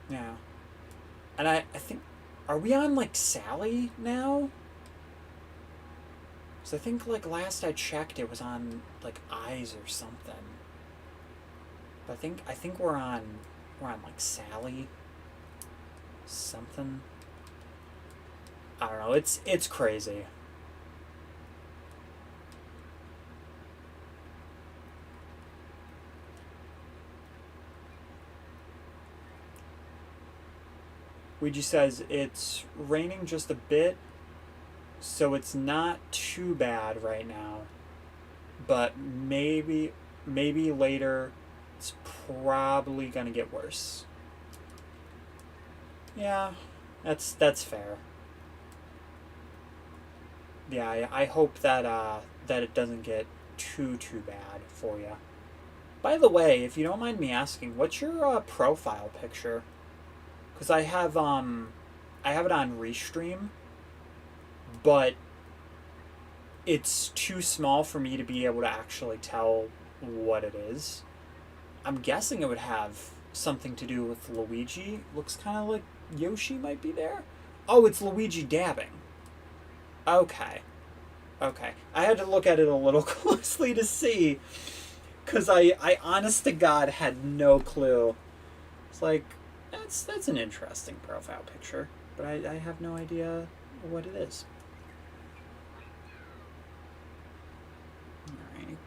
A: Yeah. And I think, are we on like Sally now? Because I think like last I checked it was on like Eyes or something. But I think we're on like Sally something. I don't know. It's crazy. Ouija says it's raining just a bit, so it's not too bad right now. But maybe later it's probably gonna get worse. Yeah, that's fair. Yeah, I hope that it doesn't get too bad for you. By the way, if you don't mind me asking, what's your profile picture? Because I have it on Restream, but it's too small for me to be able to actually tell what it is. I'm guessing it would have something to do with Luigi. Looks kind of like Yoshi might be there. Oh, it's Luigi dabbing. Okay. Okay. I had to look at it a little closely to see, because I honest to God had no clue. It's like, that's an interesting profile picture, but I have no idea what it is. Alright.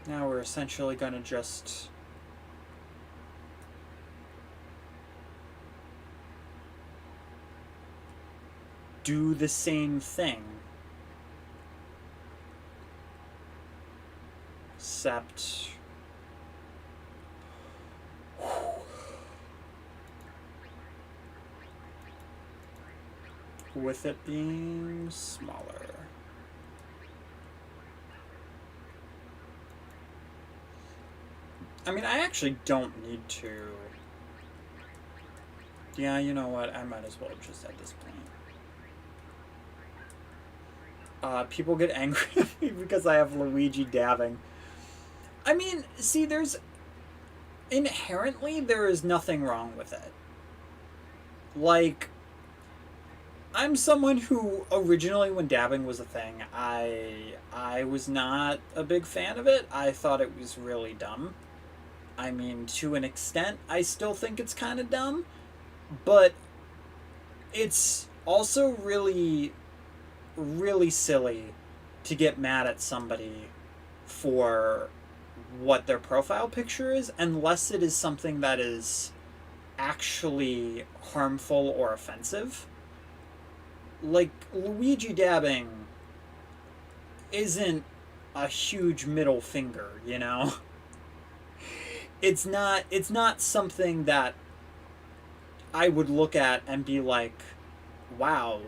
A: Now we're essentially going to just do the same thing, except with it being smaller. I mean, I actually don't need to. Yeah, you know what? I might as well just at this point. People get angry at me because I have Luigi dabbing. I mean, see, inherently, there is nothing wrong with it. Like, I'm someone who originally, when dabbing was a thing, I was not a big fan of it. I thought it was really dumb. I mean, to an extent, I still think it's kind of dumb, but it's also really, really silly to get mad at somebody for what their profile picture is, unless it is something that is actually harmful or offensive. Like, Luigi dabbing isn't a huge middle finger, you know? It's not something that I would look at and be like, wow,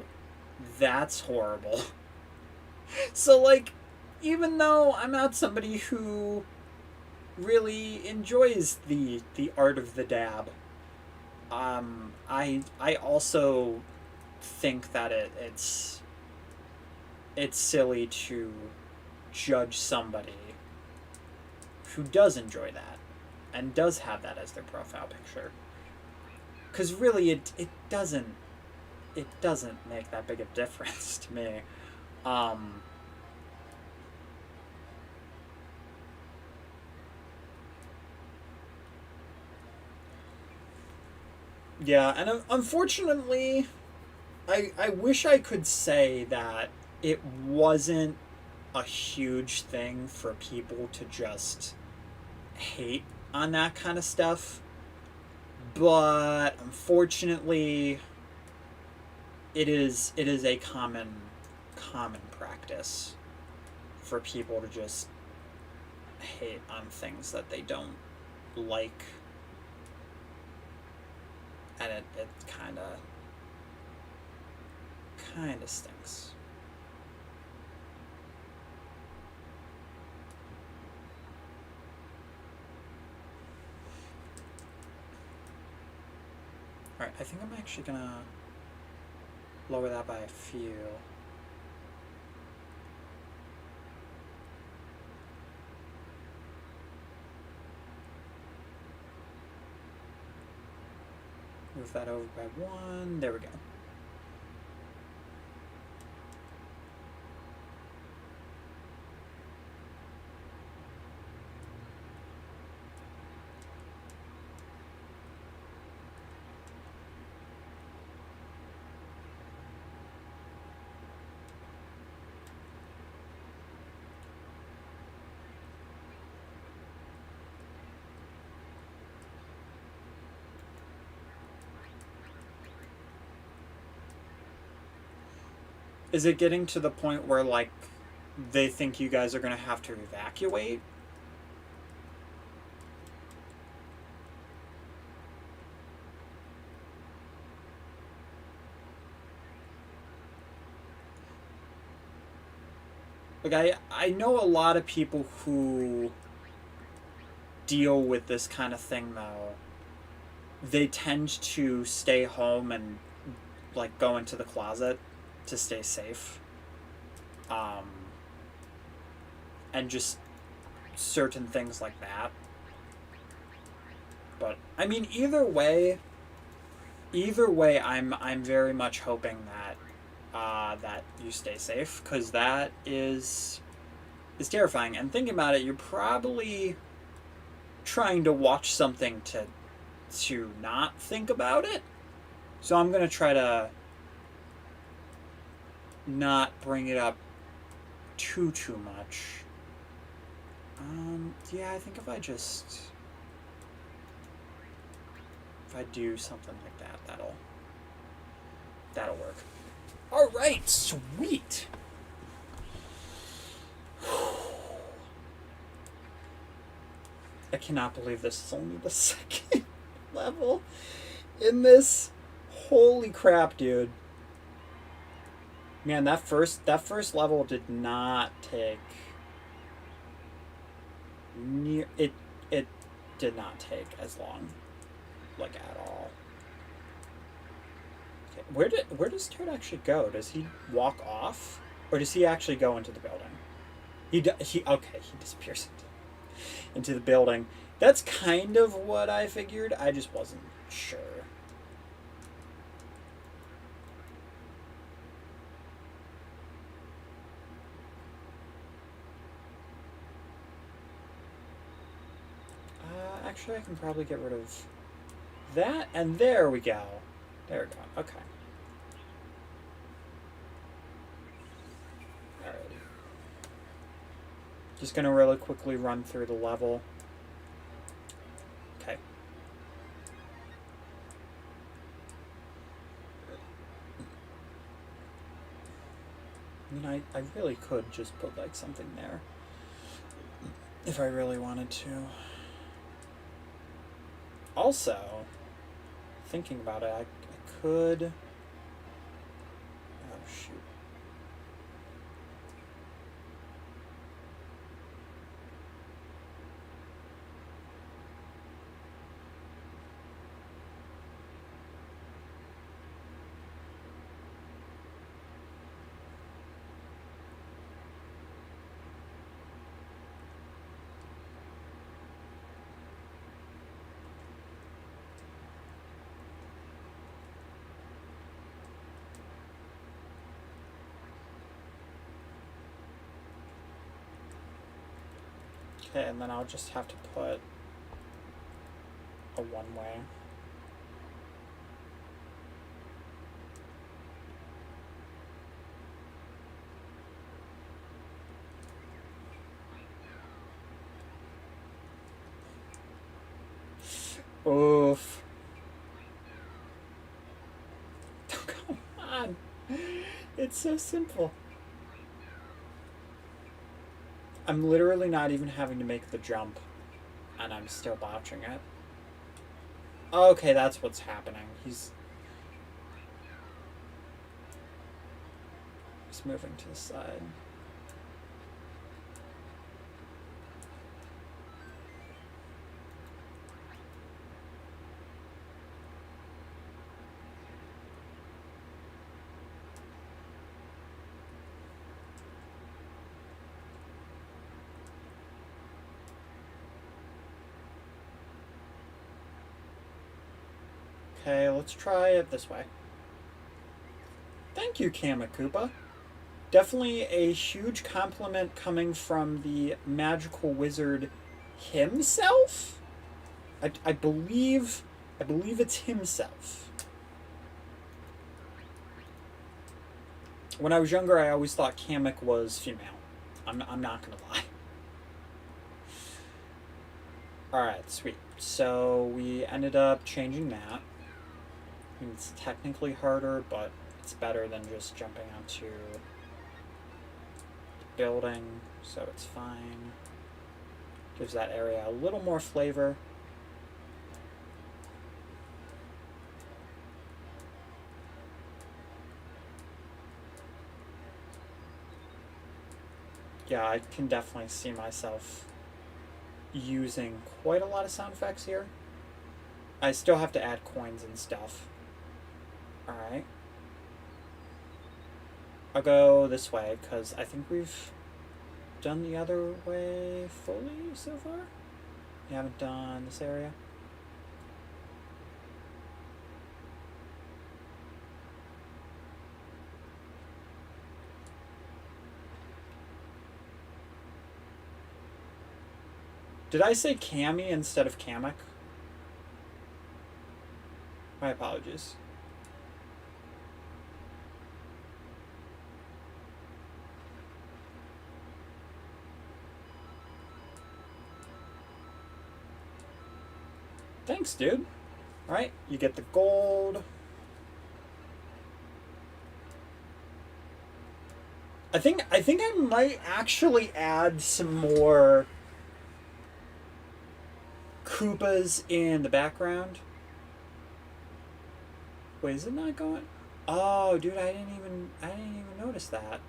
A: that's horrible. So, like, even though I'm not somebody who really enjoys the art of the dab, I also think that it's silly to judge somebody who does enjoy that and does have that as their profile picture, because really it doesn't make that big a difference to me. Yeah, and unfortunately, I wish I could say that it wasn't a huge thing for people to just hate on that kind of stuff, but unfortunately, it is a common practice for people to just hate on things that they don't like, and it kind of stinks. Alright, I think I'm actually gonna lower that by a few. Move that over by one. There we go. Is it getting to the point where, like, they think you guys are going to have to evacuate? Like, I know a lot of people who deal with this kind of thing, though. They tend to stay home and, like, go into the closet to stay safe. And just certain things like that. But, I mean, either way, I'm very much hoping that you stay safe, because that is terrifying. And thinking about it, you're probably trying to watch something to not think about it. So I'm gonna try to not bring it up too much. Yeah, I think if I do something like that, that'll work. All right, sweet. I cannot believe this is only the second level in this. Holy crap, dude. Man, that first level did not take it did not take as long, like, at all. Okay, where does Toad actually go? Does he walk off? Or does he actually go into the building? Okay, he disappears into the building. That's kind of what I figured. I just wasn't sure. Actually, I can probably get rid of that, and there we go. There we go. Okay. Alrighty. Just gonna really quickly run through the level. Okay. I mean, I really could just put like something there if I really wanted to. Also, thinking about it, I could... Oh, shoot. Okay, and then I'll just have to put a one-way. Oof. Come on. It's so simple. I'm literally not even having to make the jump, and I'm still botching it. Okay, that's what's happening. He's moving to the side. Okay, let's try it this way. Thank you, Kamakupa. Definitely a huge compliment coming from the magical wizard himself? I believe it's himself. When I was younger, I always thought Kamek was female. I'm not gonna lie. Alright, sweet. So we ended up changing that. I mean, it's technically harder, but it's better than just jumping onto the building, so it's fine. Gives that area a little more flavor. Yeah, I can definitely see myself using quite a lot of sound effects here. I still have to add coins and stuff. Alright. I'll go this way, because I think we've done the other way fully so far. We haven't done this area. Did I say Cammy instead of Kamek? My apologies. Thanks, dude. Alright, you get the gold. I think I might actually add some more Koopas in the background. Wait, is it not going? Oh, dude, I didn't even notice that.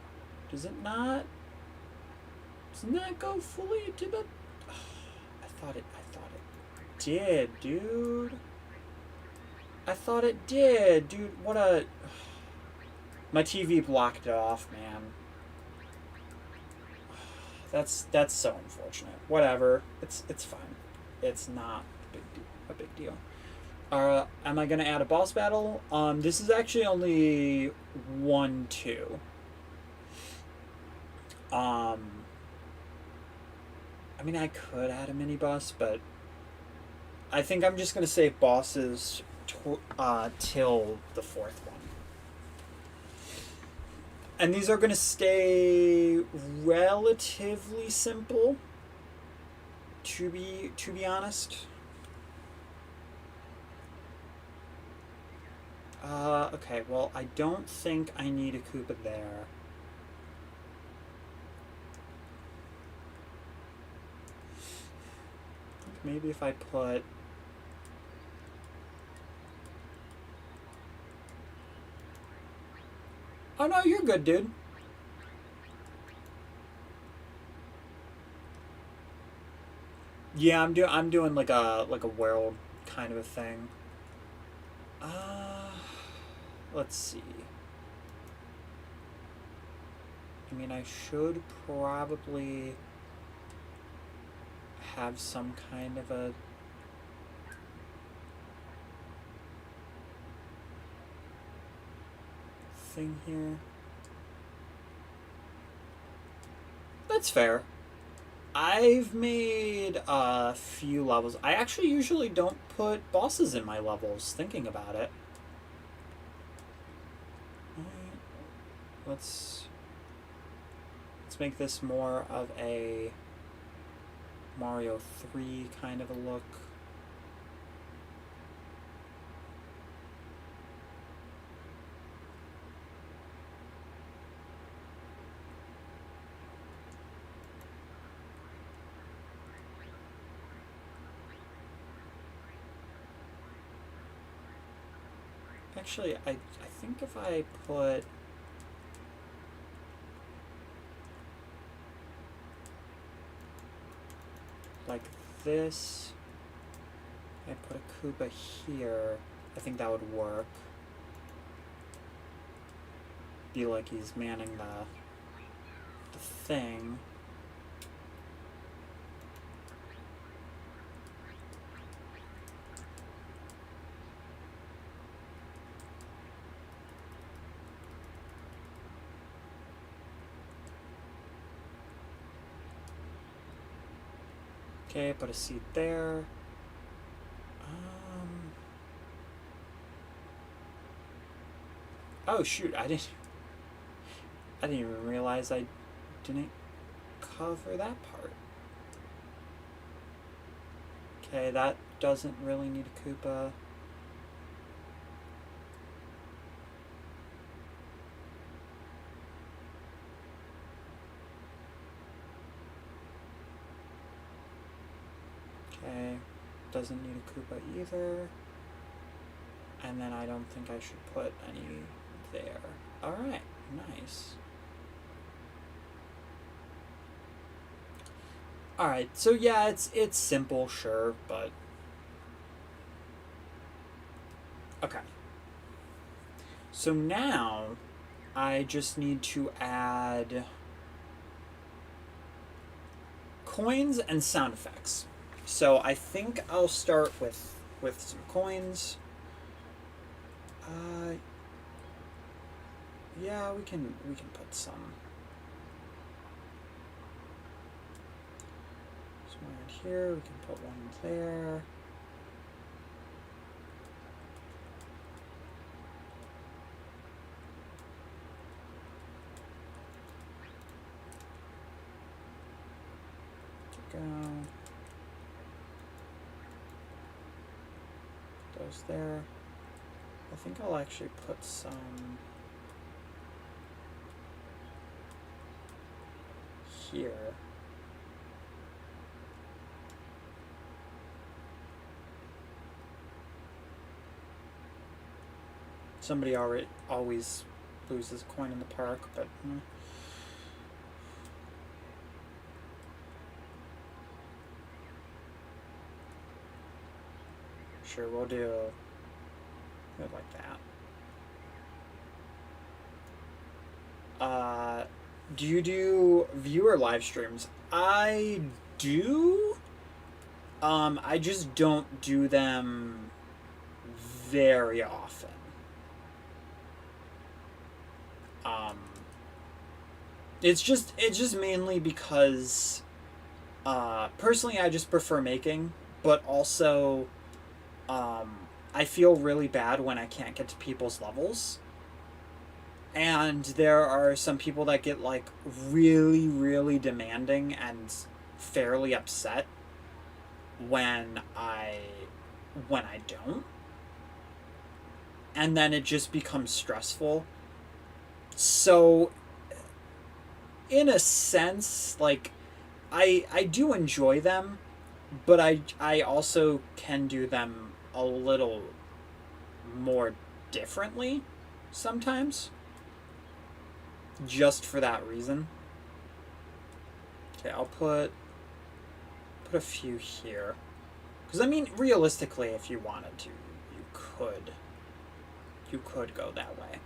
A: Does it not? Doesn't that go fully to the? Oh, I thought it did, dude. I thought it did, dude. What a. My TV blocked it off, man. That's so unfortunate. Whatever. It's fine. It's not a big deal. Am I gonna add a boss battle? This is actually only 1-2. I mean, I could add a mini boss, but I think I'm just gonna save bosses till the fourth one. And these are gonna stay relatively simple. To be honest. Okay, well, I don't think I need a Koopa there. Maybe if I put... Oh no, you're good, dude. Yeah, I'm doing like a world kind of a thing. Let's see. I mean, I should probably have some kind of a thing here. That's fair. I've made a few levels. I actually usually don't put bosses in my levels, thinking about it. Let's make this more of a Mario 3 kind of a look. Actually, I think if I put... like this, I put a Koopa here, I think that would work. Be like he's manning the thing. Okay, put a seat there. Oh shoot, I didn't even realize I didn't cover that part. Okay, that doesn't really need a Koopa. Okay, doesn't need a Koopa either. And then I don't think I should put any there. Alright, nice. Alright, so yeah, it's simple, sure, but... Okay. So now, I just need to add coins and sound effects. So I think I'll start with some coins. Yeah, we can put some. Some right here. We can put one there. Go. Those there. I think I'll actually put some here. Somebody always loses a coin in the park, but sure, we'll do it like that. Do you do viewer live streams? I do. I just don't do them very often. Um, it's just mainly because personally I just prefer making, but also I feel really bad when I can't get to people's levels. And there are some people that get like really, really demanding and fairly upset when I don't. And then it just becomes stressful. So in a sense, like I do enjoy them, but I also can do them a little more differently sometimes, just for that reason. Okay, I'll put a few here, because I mean, realistically, if you wanted to, could you could go that way.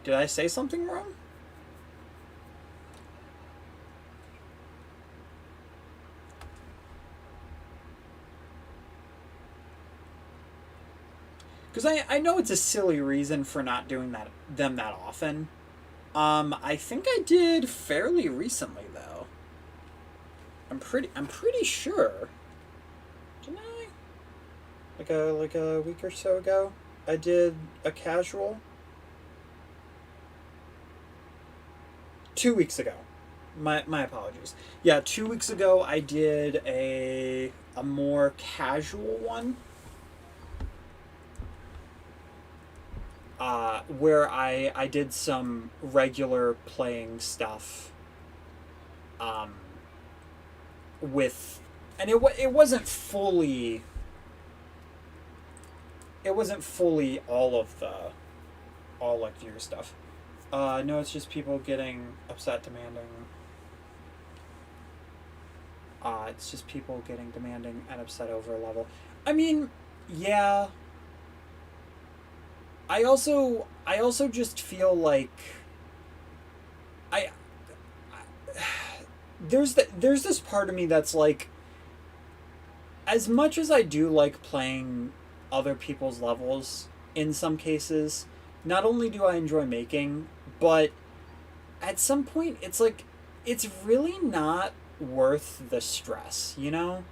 A: Did I say something wrong? Because I know it's a silly reason for not doing that often. I think I did fairly recently though. I'm pretty sure. Didn't I? Like a week or so ago, I did a casual. 2 weeks ago. My apologies. Yeah, 2 weeks ago I did a more casual one. Where I did some regular playing stuff um, with, and it wasn't fully all of the all like viewer stuff. No, it's just people getting upset, demanding. It's just people getting demanding and upset over a level. I mean, yeah. I also just feel like I there's this part of me that's like, as much as I do like playing other people's levels in some cases, not only do I enjoy making, but at some point it's like it's really not worth the stress, you know?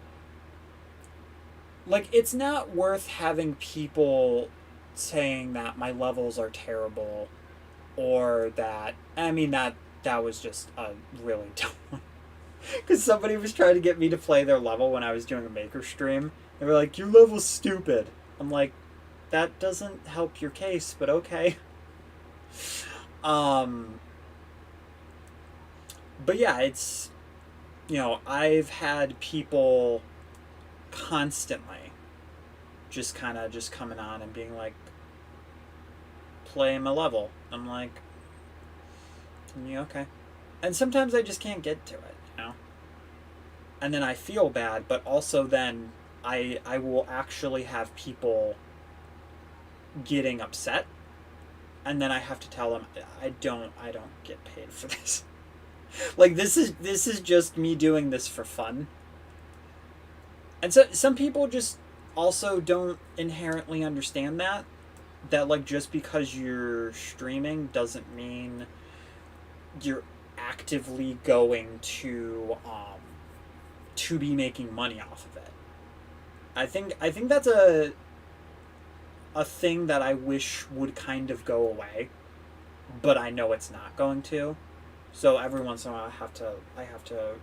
A: Like it's not worth having people saying that my levels are terrible, or that, I mean, that was just a really dumb one. Because somebody was trying to get me to play their level when I was doing a maker stream. They were like, "Your level's stupid." I'm like, that doesn't help your case, but okay. Um, but yeah, it's, I've had people constantly just kind of just coming on and being like, "Play my level." I'm like, "Yeah, okay." And sometimes I just can't get to it, you know? And then I feel bad, but also then I will actually have people getting upset, and then I have to tell them I don't get paid for this. Like this is just me doing this for fun. And so some people just also don't inherently understand that like just because you're streaming doesn't mean you're actively going to be making money off of it. I think that's a thing that I wish would kind of go away, but I know it's not going to. So every once in a while I have to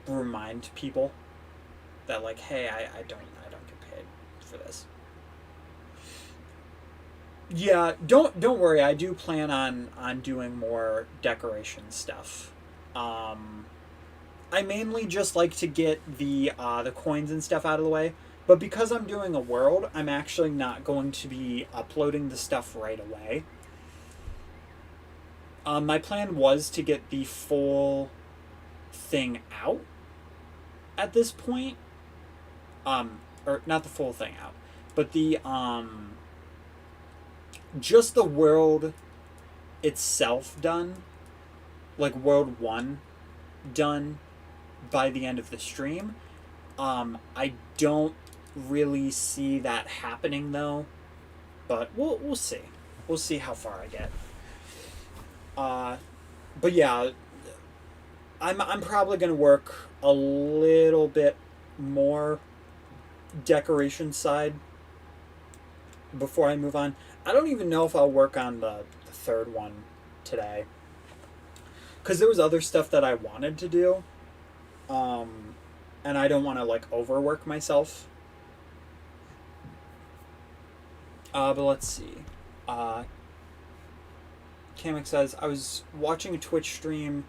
A: remind people that, like, hey, I don't get paid for this. Yeah, don't worry. I do plan on doing more decoration stuff. Um, I mainly just like to get the coins and stuff out of the way. But because I'm doing a world, I'm actually not going to be uploading the stuff right away. My plan was to get the full thing out at this point. Or not the full thing out, but the just the world itself done, like World 1 done by the end of the stream. I don't really see that happening though, but we'll see. We'll see how far I get. But yeah, I'm probably gonna work a little bit more decoration side before I move on. I don't even know if I'll work on the third one today, because there was other stuff that I wanted to do, and I don't want to like overwork myself. But let's see. Kamek says, I was watching a Twitch stream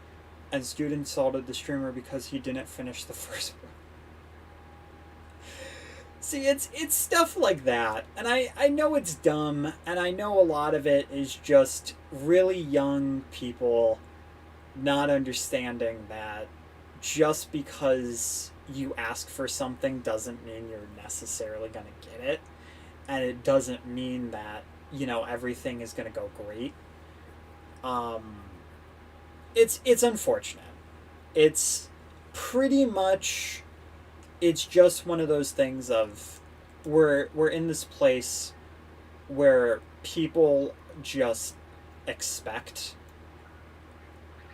A: and Dude insulted the streamer because he didn't finish the first one. See, it's stuff like that. And I know it's dumb, and I know a lot of it is just really young people not understanding that just because you ask for something doesn't mean you're necessarily going to get it. And it doesn't mean that, you know, everything is going to go great. It's unfortunate. It's pretty much, it's just one of those things of we're in this place where people just expect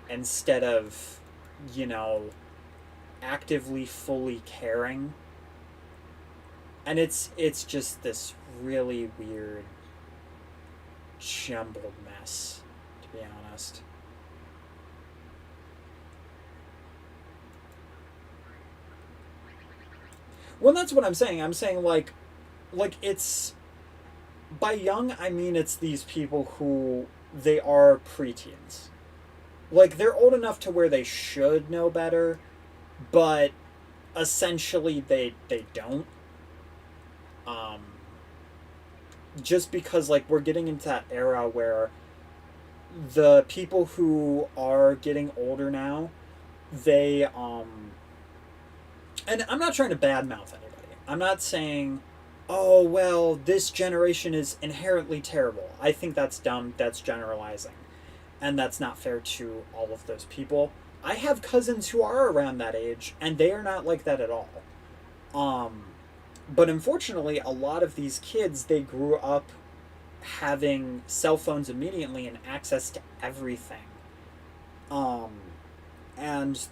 A: instead of, you know, actively fully caring. And it's just this really weird jumbled mess, to be honest. Well, that's what I'm saying. I'm saying like it's, by young I mean it's these people who they are preteens. Like they're old enough to where they should know better, but essentially they don't. Just because like we're getting into that era where the people who are getting older now, they and I'm not trying to badmouth anybody. I'm not saying, oh well, this generation is inherently terrible. I think that's dumb, that's generalizing, and that's not fair to all of those people. I have cousins who are around that age and they are not like that at all. But unfortunately, a lot of these kids, they grew up having cell phones immediately and access to everything. And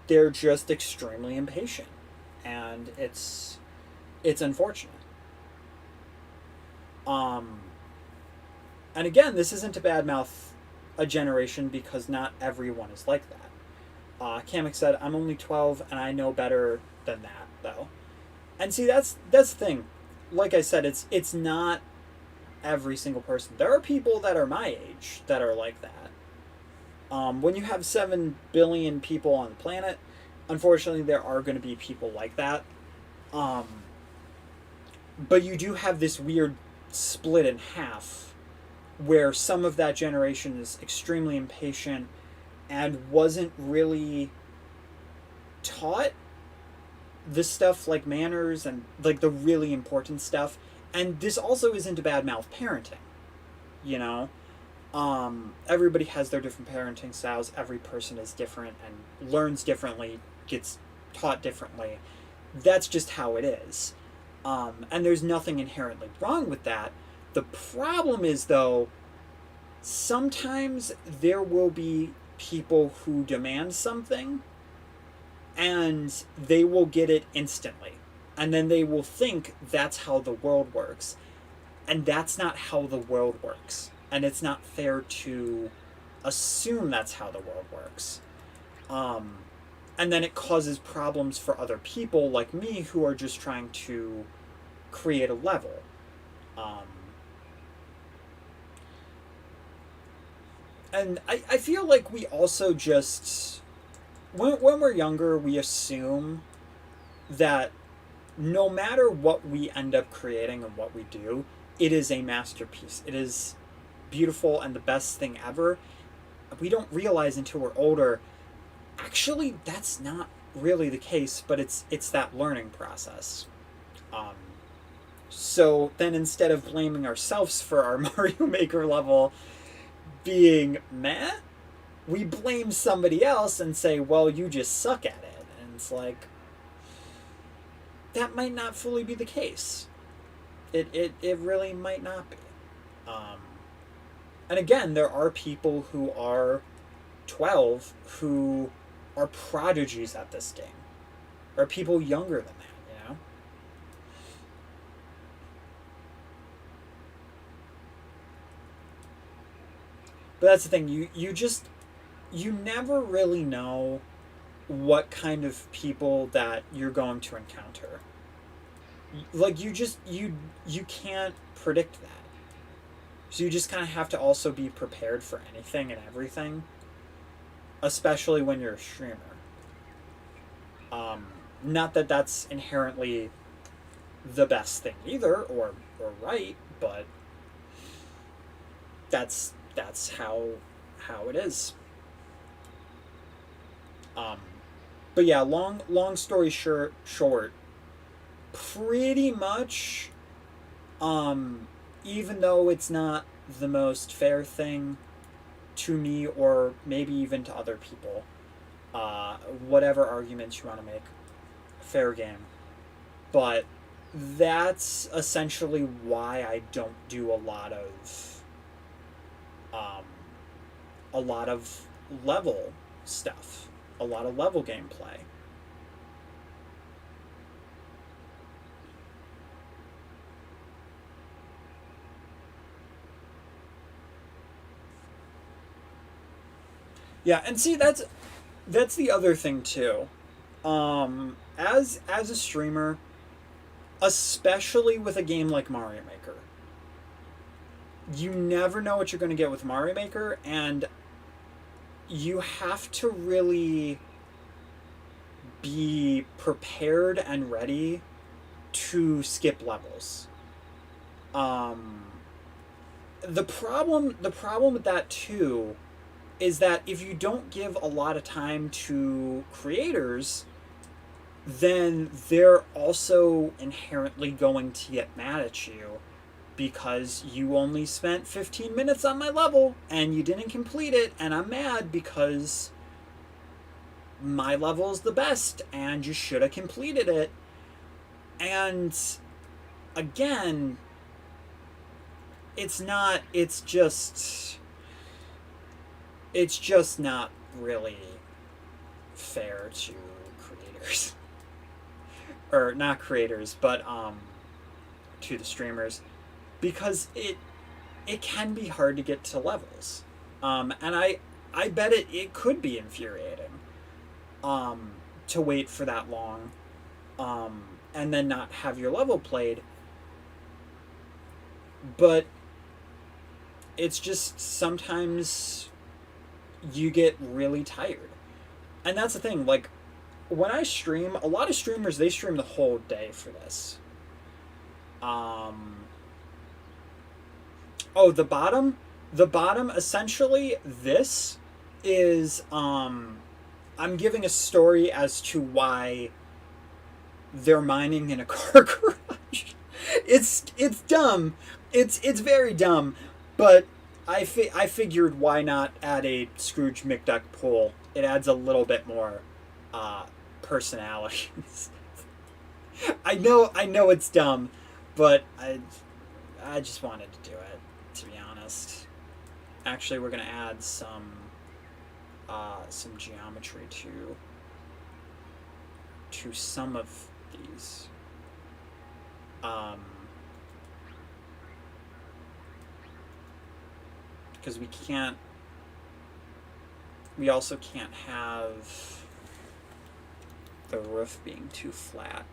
A: they're just extremely impatient. And it's unfortunate. And again, this isn't to badmouth a generation because not everyone is like that. Kamek said, I'm only 12 and I know better than that, though. And see, that's the thing. Like I said, it's not every single person. There are people that are my age that are like that. When you have 7 billion people on the planet, unfortunately, there are going to be people like that. But you do have this weird split in half where some of that generation is extremely impatient and wasn't really taught the stuff like manners and like the really important stuff. And this also isn't a bad mouth parenting, you know. Everybody has their different parenting styles. Every person is different and learns differently, gets taught differently. That's just how it is. And there's nothing inherently wrong with that. The problem is, though, sometimes there will be people who demand something and they will get it instantly. And then they will think that's how the world works. And that's not how the world works. And it's not fair to assume that's how the world works. And then it causes problems for other people like me who are just trying to create a level. And I feel like we also just, when we're younger, we assume that no matter what we end up creating and what we do, it is a masterpiece. It is beautiful and the best thing ever. We don't realize until we're older, actually, that's not really the case, but it's that learning process. So then instead of blaming ourselves for our Mario Maker level, being meh, we blame somebody else and say, well, you just suck at it. And it's like, that might not fully be the case. It really might not be. And again, there are people who are 12 who are prodigies at this game. Or people younger than that, you know? But that's the thing, you never really know what kind of people that you're going to encounter. Like, you can't predict that. So you just kind of have to also be prepared for anything and everything, especially when you're a streamer. Not that that's inherently the best thing either, or right, but that's how it is. But yeah, long story short, pretty much, even though it's not the most fair thing to me, or maybe even to other people, whatever arguments you want to make, fair game. But that's essentially why I don't do a lot of level stuff, a lot of level gameplay. Yeah, and see, that's the other thing too. As a streamer, especially with a game like Mario Maker, you never know what you're going to get with Mario Maker, and you have to really be prepared and ready to skip levels. The problem with that too is that if you don't give a lot of time to creators, then they're also inherently going to get mad at you because you only spent 15 minutes on my level and you didn't complete it, and I'm mad because my level is the best and you should have completed it. And again, it's just not really fair to creators. Or not creators, but to the streamers, because it can be hard to get to levels. And I bet it could be infuriating to wait for that long and then not have your level played. But it's just sometimes you get really tired. And that's the thing, like, when I stream, a lot of streamers, they stream the whole day for this. Oh, the bottom, essentially, this is, I'm giving a story as to why they're mining in a car garage. It's dumb. It's very dumb, but I figured why not add a Scrooge McDuck pool. It adds a little bit more personality. I know it's dumb, but I just wanted to do it, to be honest. Actually, we're gonna add some geometry to some of these. Because we also can't have the roof being too flat.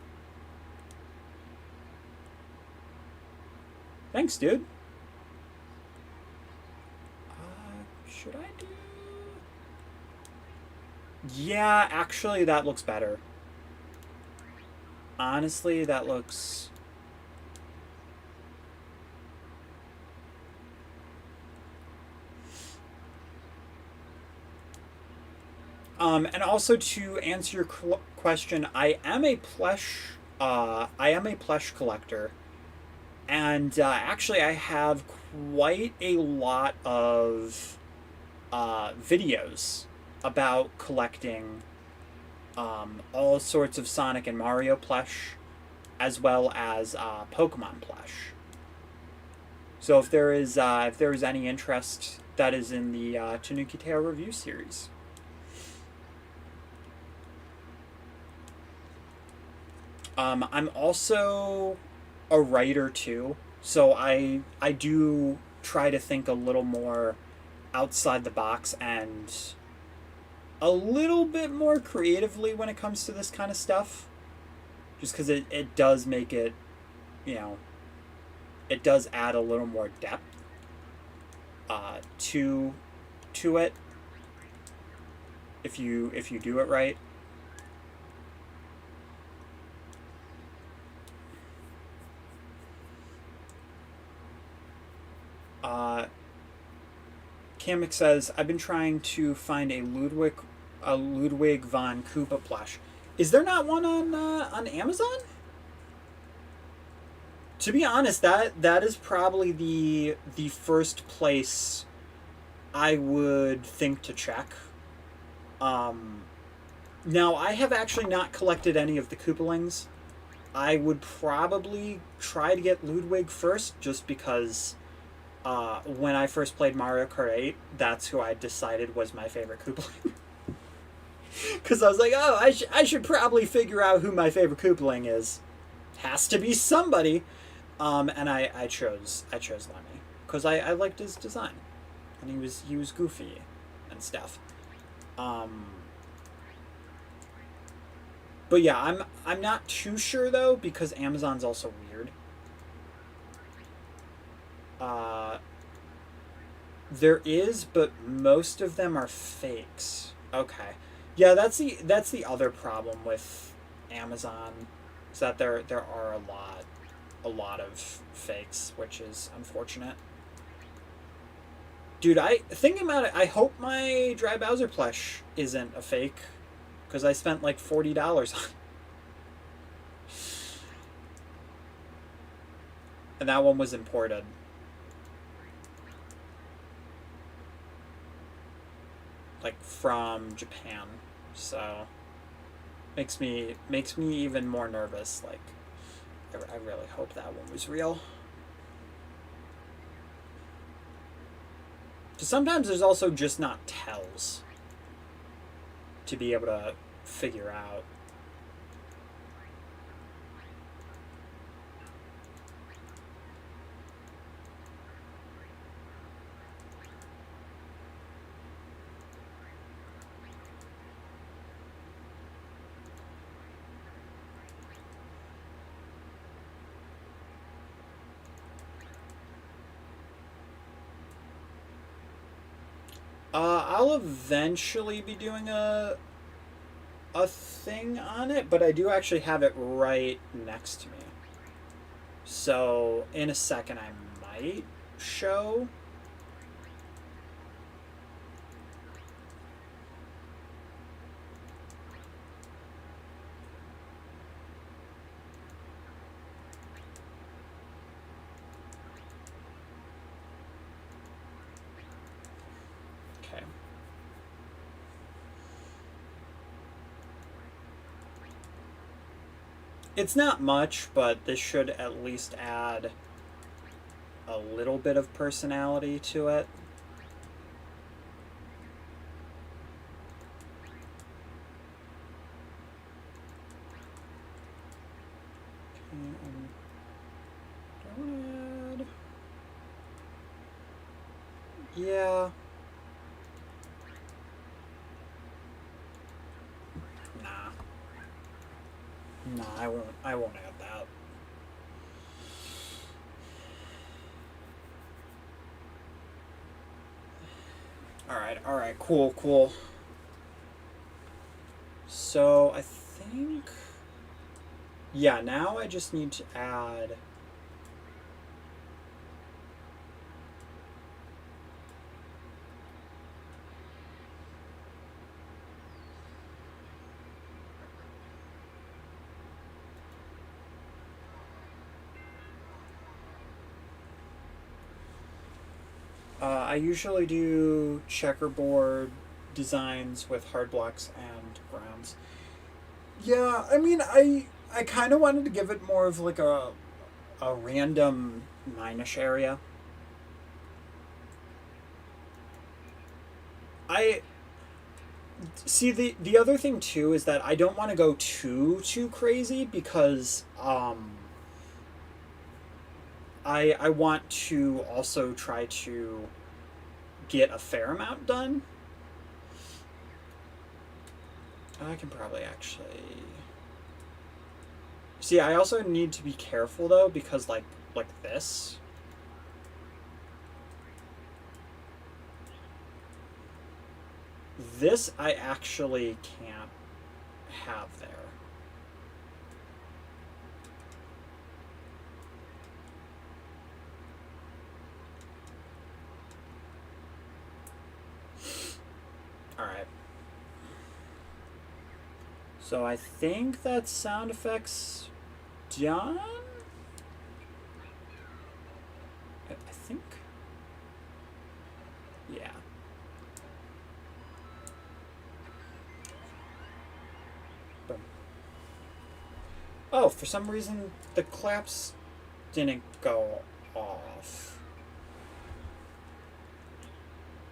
A: Thanks, dude. Should I do... Yeah, actually, that looks better. Honestly, that looks... and also to answer your question, I am a plush collector, and actually I have quite a lot of videos about collecting all sorts of Sonic and Mario plush, as well as Pokemon plush. So if there is any interest, that is in the Tanuki Tale review series. I'm also a writer too, so I do try to think a little more outside the box and a little bit more creatively when it comes to this kind of stuff. Just because it does make it, you know, it does add a little more depth to it if you do it right. Kamek says, I've been trying to find a Ludwig von Koopa plush. Is there not one on Amazon? To be honest, that is probably the first place I would think to check. Now, I have actually not collected any of the Koopalings. I would probably try to get Ludwig first, just because when I first played Mario Kart 8, that's who I decided was my favorite Koopaling. Because I was like, oh, I should probably figure out who my favorite Koopaling is. Has to be somebody. And I chose Lemmy because I liked his design, and he was goofy and stuff. But yeah, I'm not too sure though, because Amazon's also weird. There is, but most of them are fakes. Okay. Yeah, that's the other problem with Amazon, is that there are a lot of fakes, which is unfortunate. Dude, thinking about it, I hope my Dry Bowser plush isn't a fake, because I spent like $40 on it. And that one was imported. Like from Japan. So makes me even more nervous. Like I really hope that one was real. Because sometimes there's also just not tells to be able to figure out. I'll eventually be doing a thing on it, but I do actually have it right next to me. So in a second I might show. Okay. It's not much, but this should at least add a little bit of personality to it. Don't add. Yeah. Nah. Nah, I won't add that. Alright, cool. So I think, yeah, now I just need to add I usually do checkerboard designs with hard blocks and grounds. Yeah, I mean, I kind of wanted to give it more of like a random 9ish area. I see the other thing too is that I don't want to go too crazy because I want to also try to get a fair amount done. I can probably actually see. I also need to be careful though because like this. This I actually can't have there. Alright. So I think that's sound effects done? I think. Yeah. Boom. Oh, for some reason the claps didn't go off.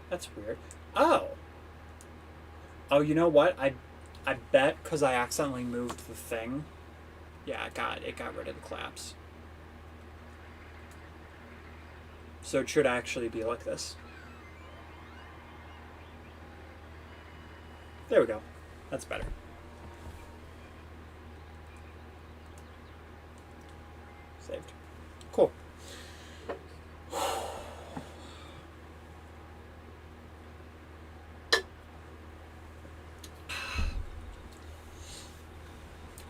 A: That's weird. Oh. Oh, you know what? I bet because I accidentally moved the thing. Yeah, it got rid of the claps. So it should actually be like this. There we go. That's better. Saved. Cool.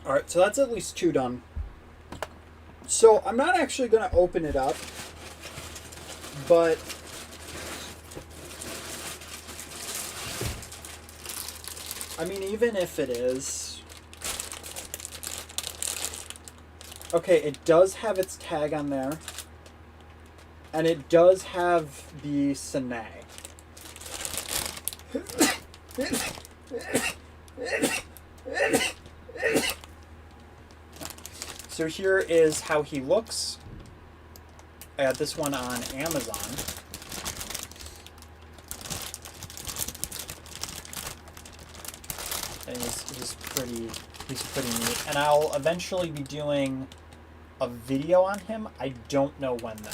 A: Alright, so that's at least 2 done. So I'm not actually going to open it up, but I mean, even if it is, okay, it does have its tag on there, and it does have the Sine. So here is how he looks. I got this one on Amazon. And he's pretty neat. And I'll eventually be doing a video on him. I don't know when though.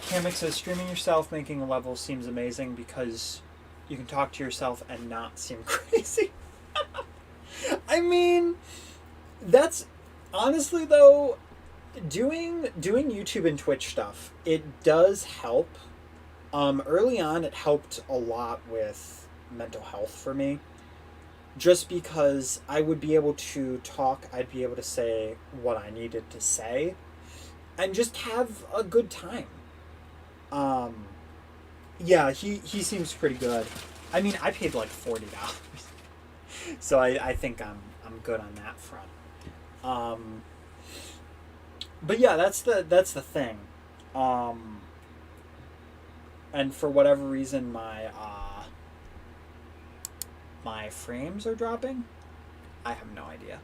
A: Kamek says streaming yourself making a level seems amazing because you can talk to yourself and not seem crazy. I mean, that's honestly though, doing YouTube and Twitch stuff, it does help. Early on, it helped a lot with mental health for me. Just because I would be able to talk, I'd be able to say what I needed to say, and just have a good time. Yeah, he seems pretty good. I mean, I paid like $40. So I think I'm good on that front. But yeah, that's the thing. And for whatever reason, my frames are dropping. I have no idea.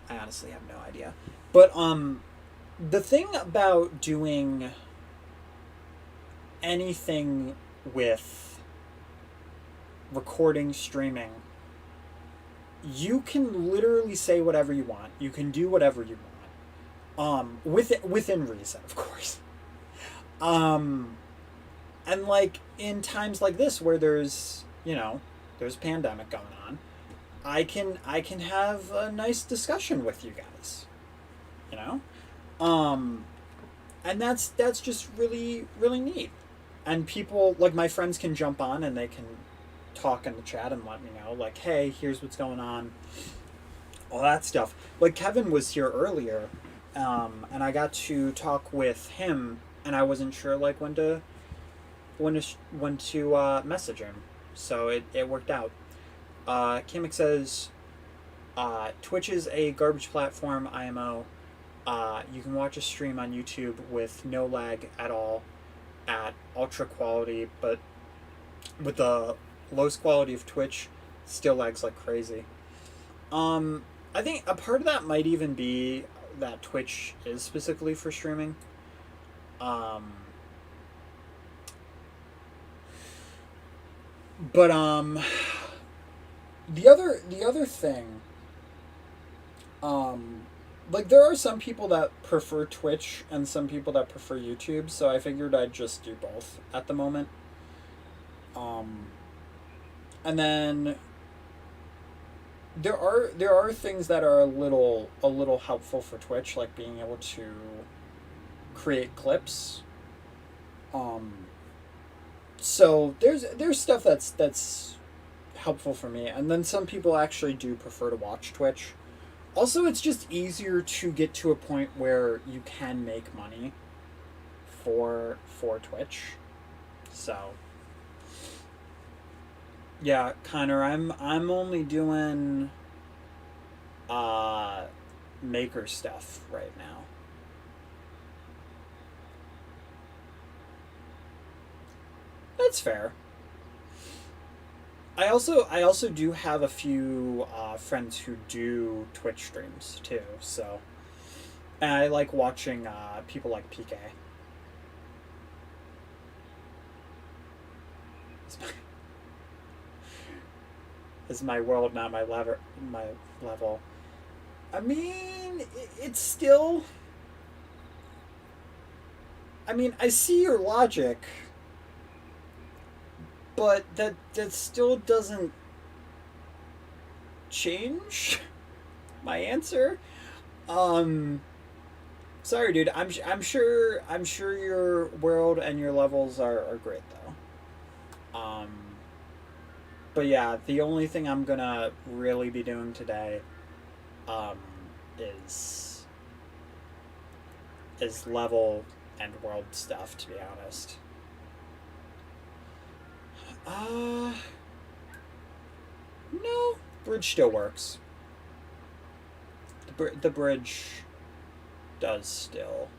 A: I honestly have no idea. But the thing about doing anything with recording, streaming, you can literally say whatever you want. You can do whatever you want. Within reason, of course. And like in times like this where there's a pandemic going on, I can have a nice discussion with you guys. And that's just really neat. And people like my friends can jump on and they can talk in the chat and let me know like, hey, here's what's going on, all that stuff. Like Kevin was here earlier, and I got to talk with him, and I wasn't sure like when to message him, so it worked out. Kamek says Twitch is a garbage platform, IMO. You can watch a stream on YouTube with no lag at all, at ultra quality, but with the lowest quality of Twitch, still lags like crazy. I think a part of that might even be that Twitch is specifically for streaming. But the other thing, like there are some people that prefer Twitch and some people that prefer YouTube, so I figured I'd just do both at the moment. And then there are things that are a little helpful for Twitch, like being able to create clips. Um, so there's stuff that's helpful for me, and then some people actually do prefer to watch Twitch. Also, it's just easier to get to a point where you can make money for Twitch. So yeah, Connor, I'm only doing uh maker stuff right now. That's fair. I also do have a few friends who do Twitch streams too. So and I like watching people like PK. It's my, it's my world, not my lever, my level. I mean, it's still. I mean, I see your logic, but that still doesn't change my answer. Um, Sorry, dude. I'm sure your world and your levels are great though. But yeah, the only thing I'm gonna really be doing today, um, is level and world stuff. To be honest. Uh, no, bridge still works. The bridge does still.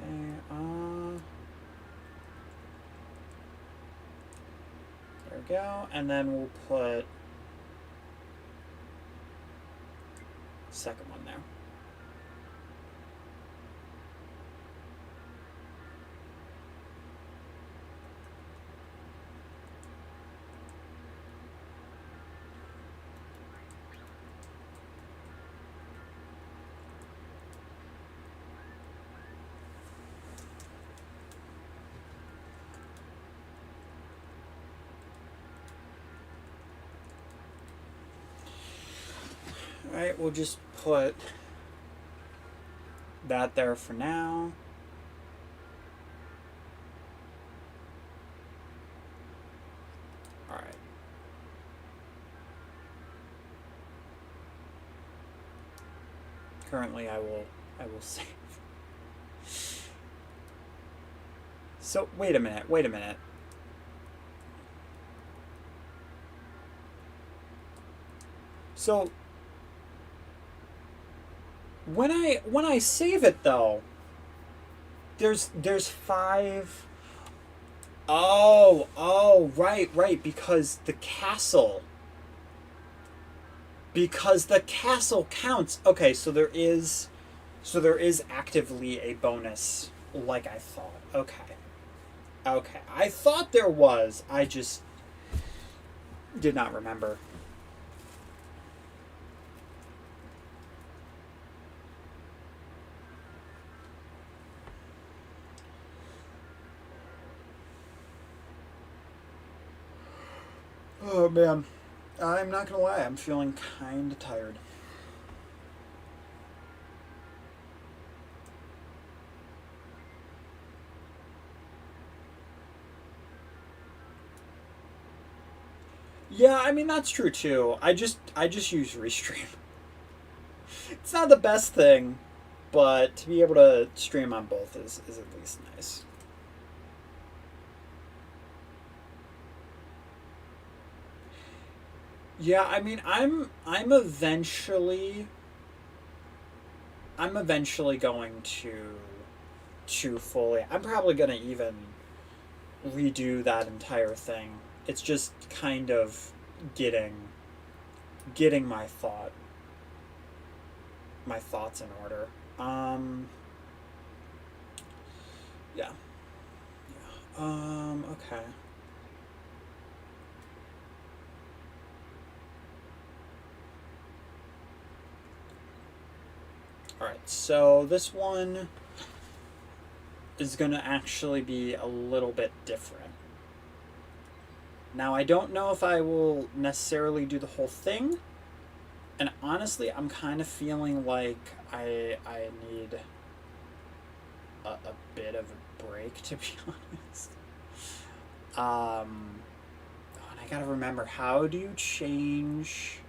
A: Okay. There we go, and then we'll put second one there. Alright, we'll just put that there for now. Alright. Currently I will save. So wait a minute. So when I save it though, there's five. Oh, right, because the castle counts. Okay, so there is actively a bonus, like I thought. Okay, I thought there was. I just did not remember. Oh man, I'm not gonna lie, I'm feeling kind of tired. Yeah, I mean that's true too. I just use Restream. It's not the best thing, but to be able to stream on both is at least nice. Yeah, I mean I'm eventually going to fully. I'm probably gonna even redo that entire thing. It's just kind of getting getting my thoughts in order. Yeah. Yeah. Okay. All right. So this one is going to actually be a little bit different. Now, I don't know if I will necessarily do the whole thing, and honestly, I'm kind of feeling like I need a bit of a break, to be honest. Um, oh, and I gotta remember, how do you change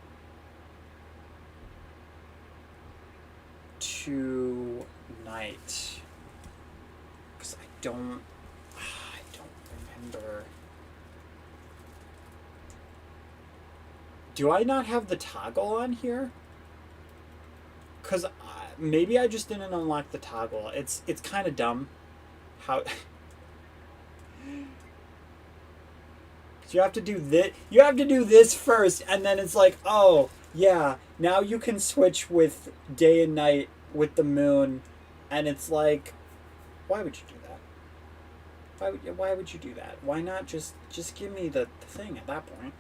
A: to night? Because I don't remember. Do I not have the toggle on here? Because maybe I just didn't unlock the toggle. It's kind of dumb. How you have to do this. You have to do this first, and then it's like, oh yeah, now you can switch with day and night with the moon, and it's like, why would you do that? Why would you do that? Why not just give me the thing at that point?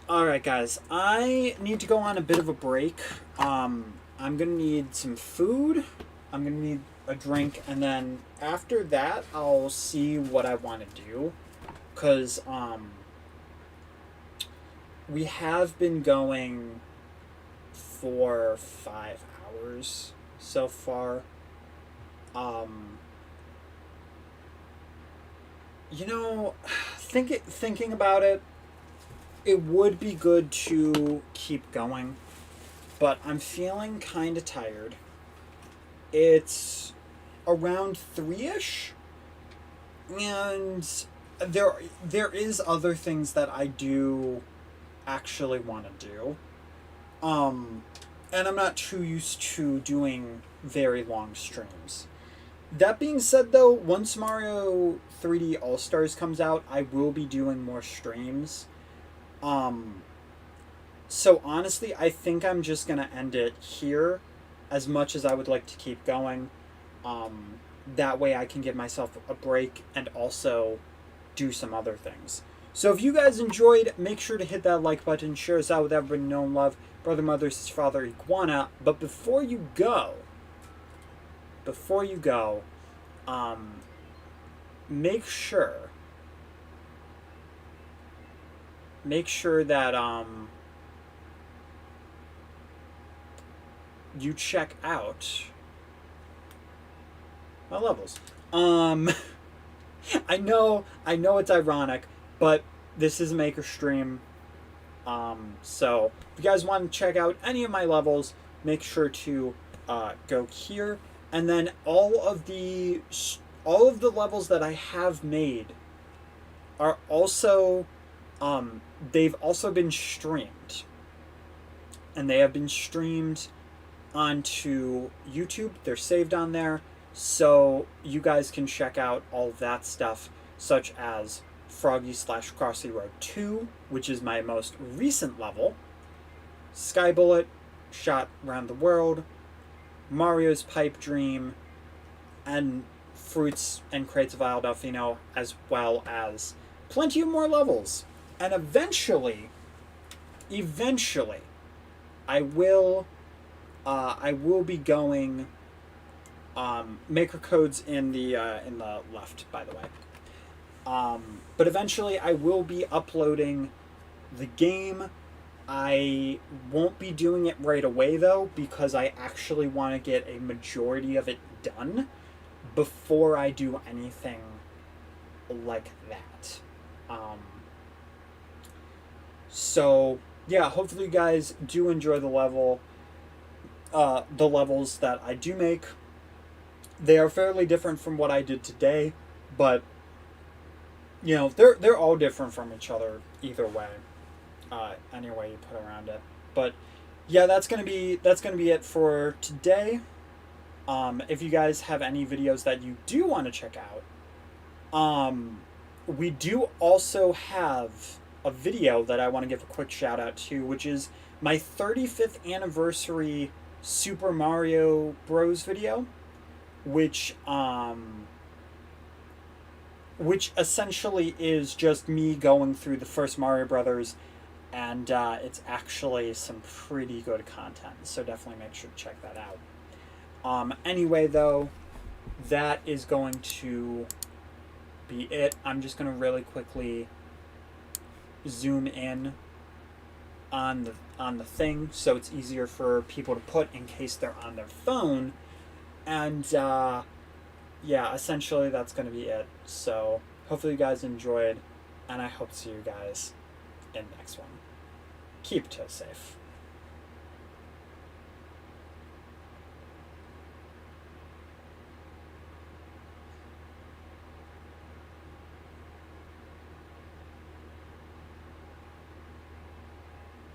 A: All right, guys, I need to go on a bit of a break. I'm gonna need some food. I'm gonna need a drink, and then after that, I'll see what I want to do. Cause we have been going for 5 hours so far. Um, you know, thinking about it, it would be good to keep going, but I'm feeling kind of tired. It's around 3ish, and there is other things that I do actually want to do. Um, and I'm not too used to doing very long streams. That being said, though, once Mario 3D All Stars comes out, I will be doing more streams. Um, so honestly, I think I'm just gonna end it here, as much as I would like to keep going. Um, that way I can give myself a break and also do some other things. So if you guys enjoyed, make sure to hit that like button, share us out with everybody you know and love, brother, mother, sister, father, iguana. But before you go, um, make sure that you check out my levels. I know it's ironic, but this is a maker stream. So if you guys want to check out any of my levels, make sure to go here, and then all of the levels that I have made are also they've also been streamed, and they have been streamed onto YouTube. They're saved on there, so you guys can check out all of that stuff, such as Froggy/Crossy Road 2, which is my most recent level, Sky Bullet, Shot Round the World, Mario's Pipe Dream, and Fruits and Crates of Isle Delfino, as well as plenty of more levels. And eventually, I will be going. Maker codes in the left, by the way. But eventually, I will be uploading The game, I won't be doing it right away though, because I actually want to get a majority of it done before I do anything like that. So yeah, hopefully you guys do enjoy the levels that I do make. They are fairly different from what I did today, but you know, they're all different from each other either way. Any way you put around it. But yeah, that's gonna be it for today. If you guys have any videos that you do want to check out, we do also have a video that I want to give a quick shout out to, which is my 35th anniversary Super Mario Bros. Video, which essentially is just me going through the first Mario Brothers, and it's actually some pretty good content, so definitely make sure to check that out. Anyway, though, that is going to be it. I'm just going to really quickly zoom in on the thing so it's easier for people to put in case they're on their phone. And yeah, essentially that's going to be it. So hopefully you guys enjoyed, and I hope to see you guys in the next one. Keep toe safe.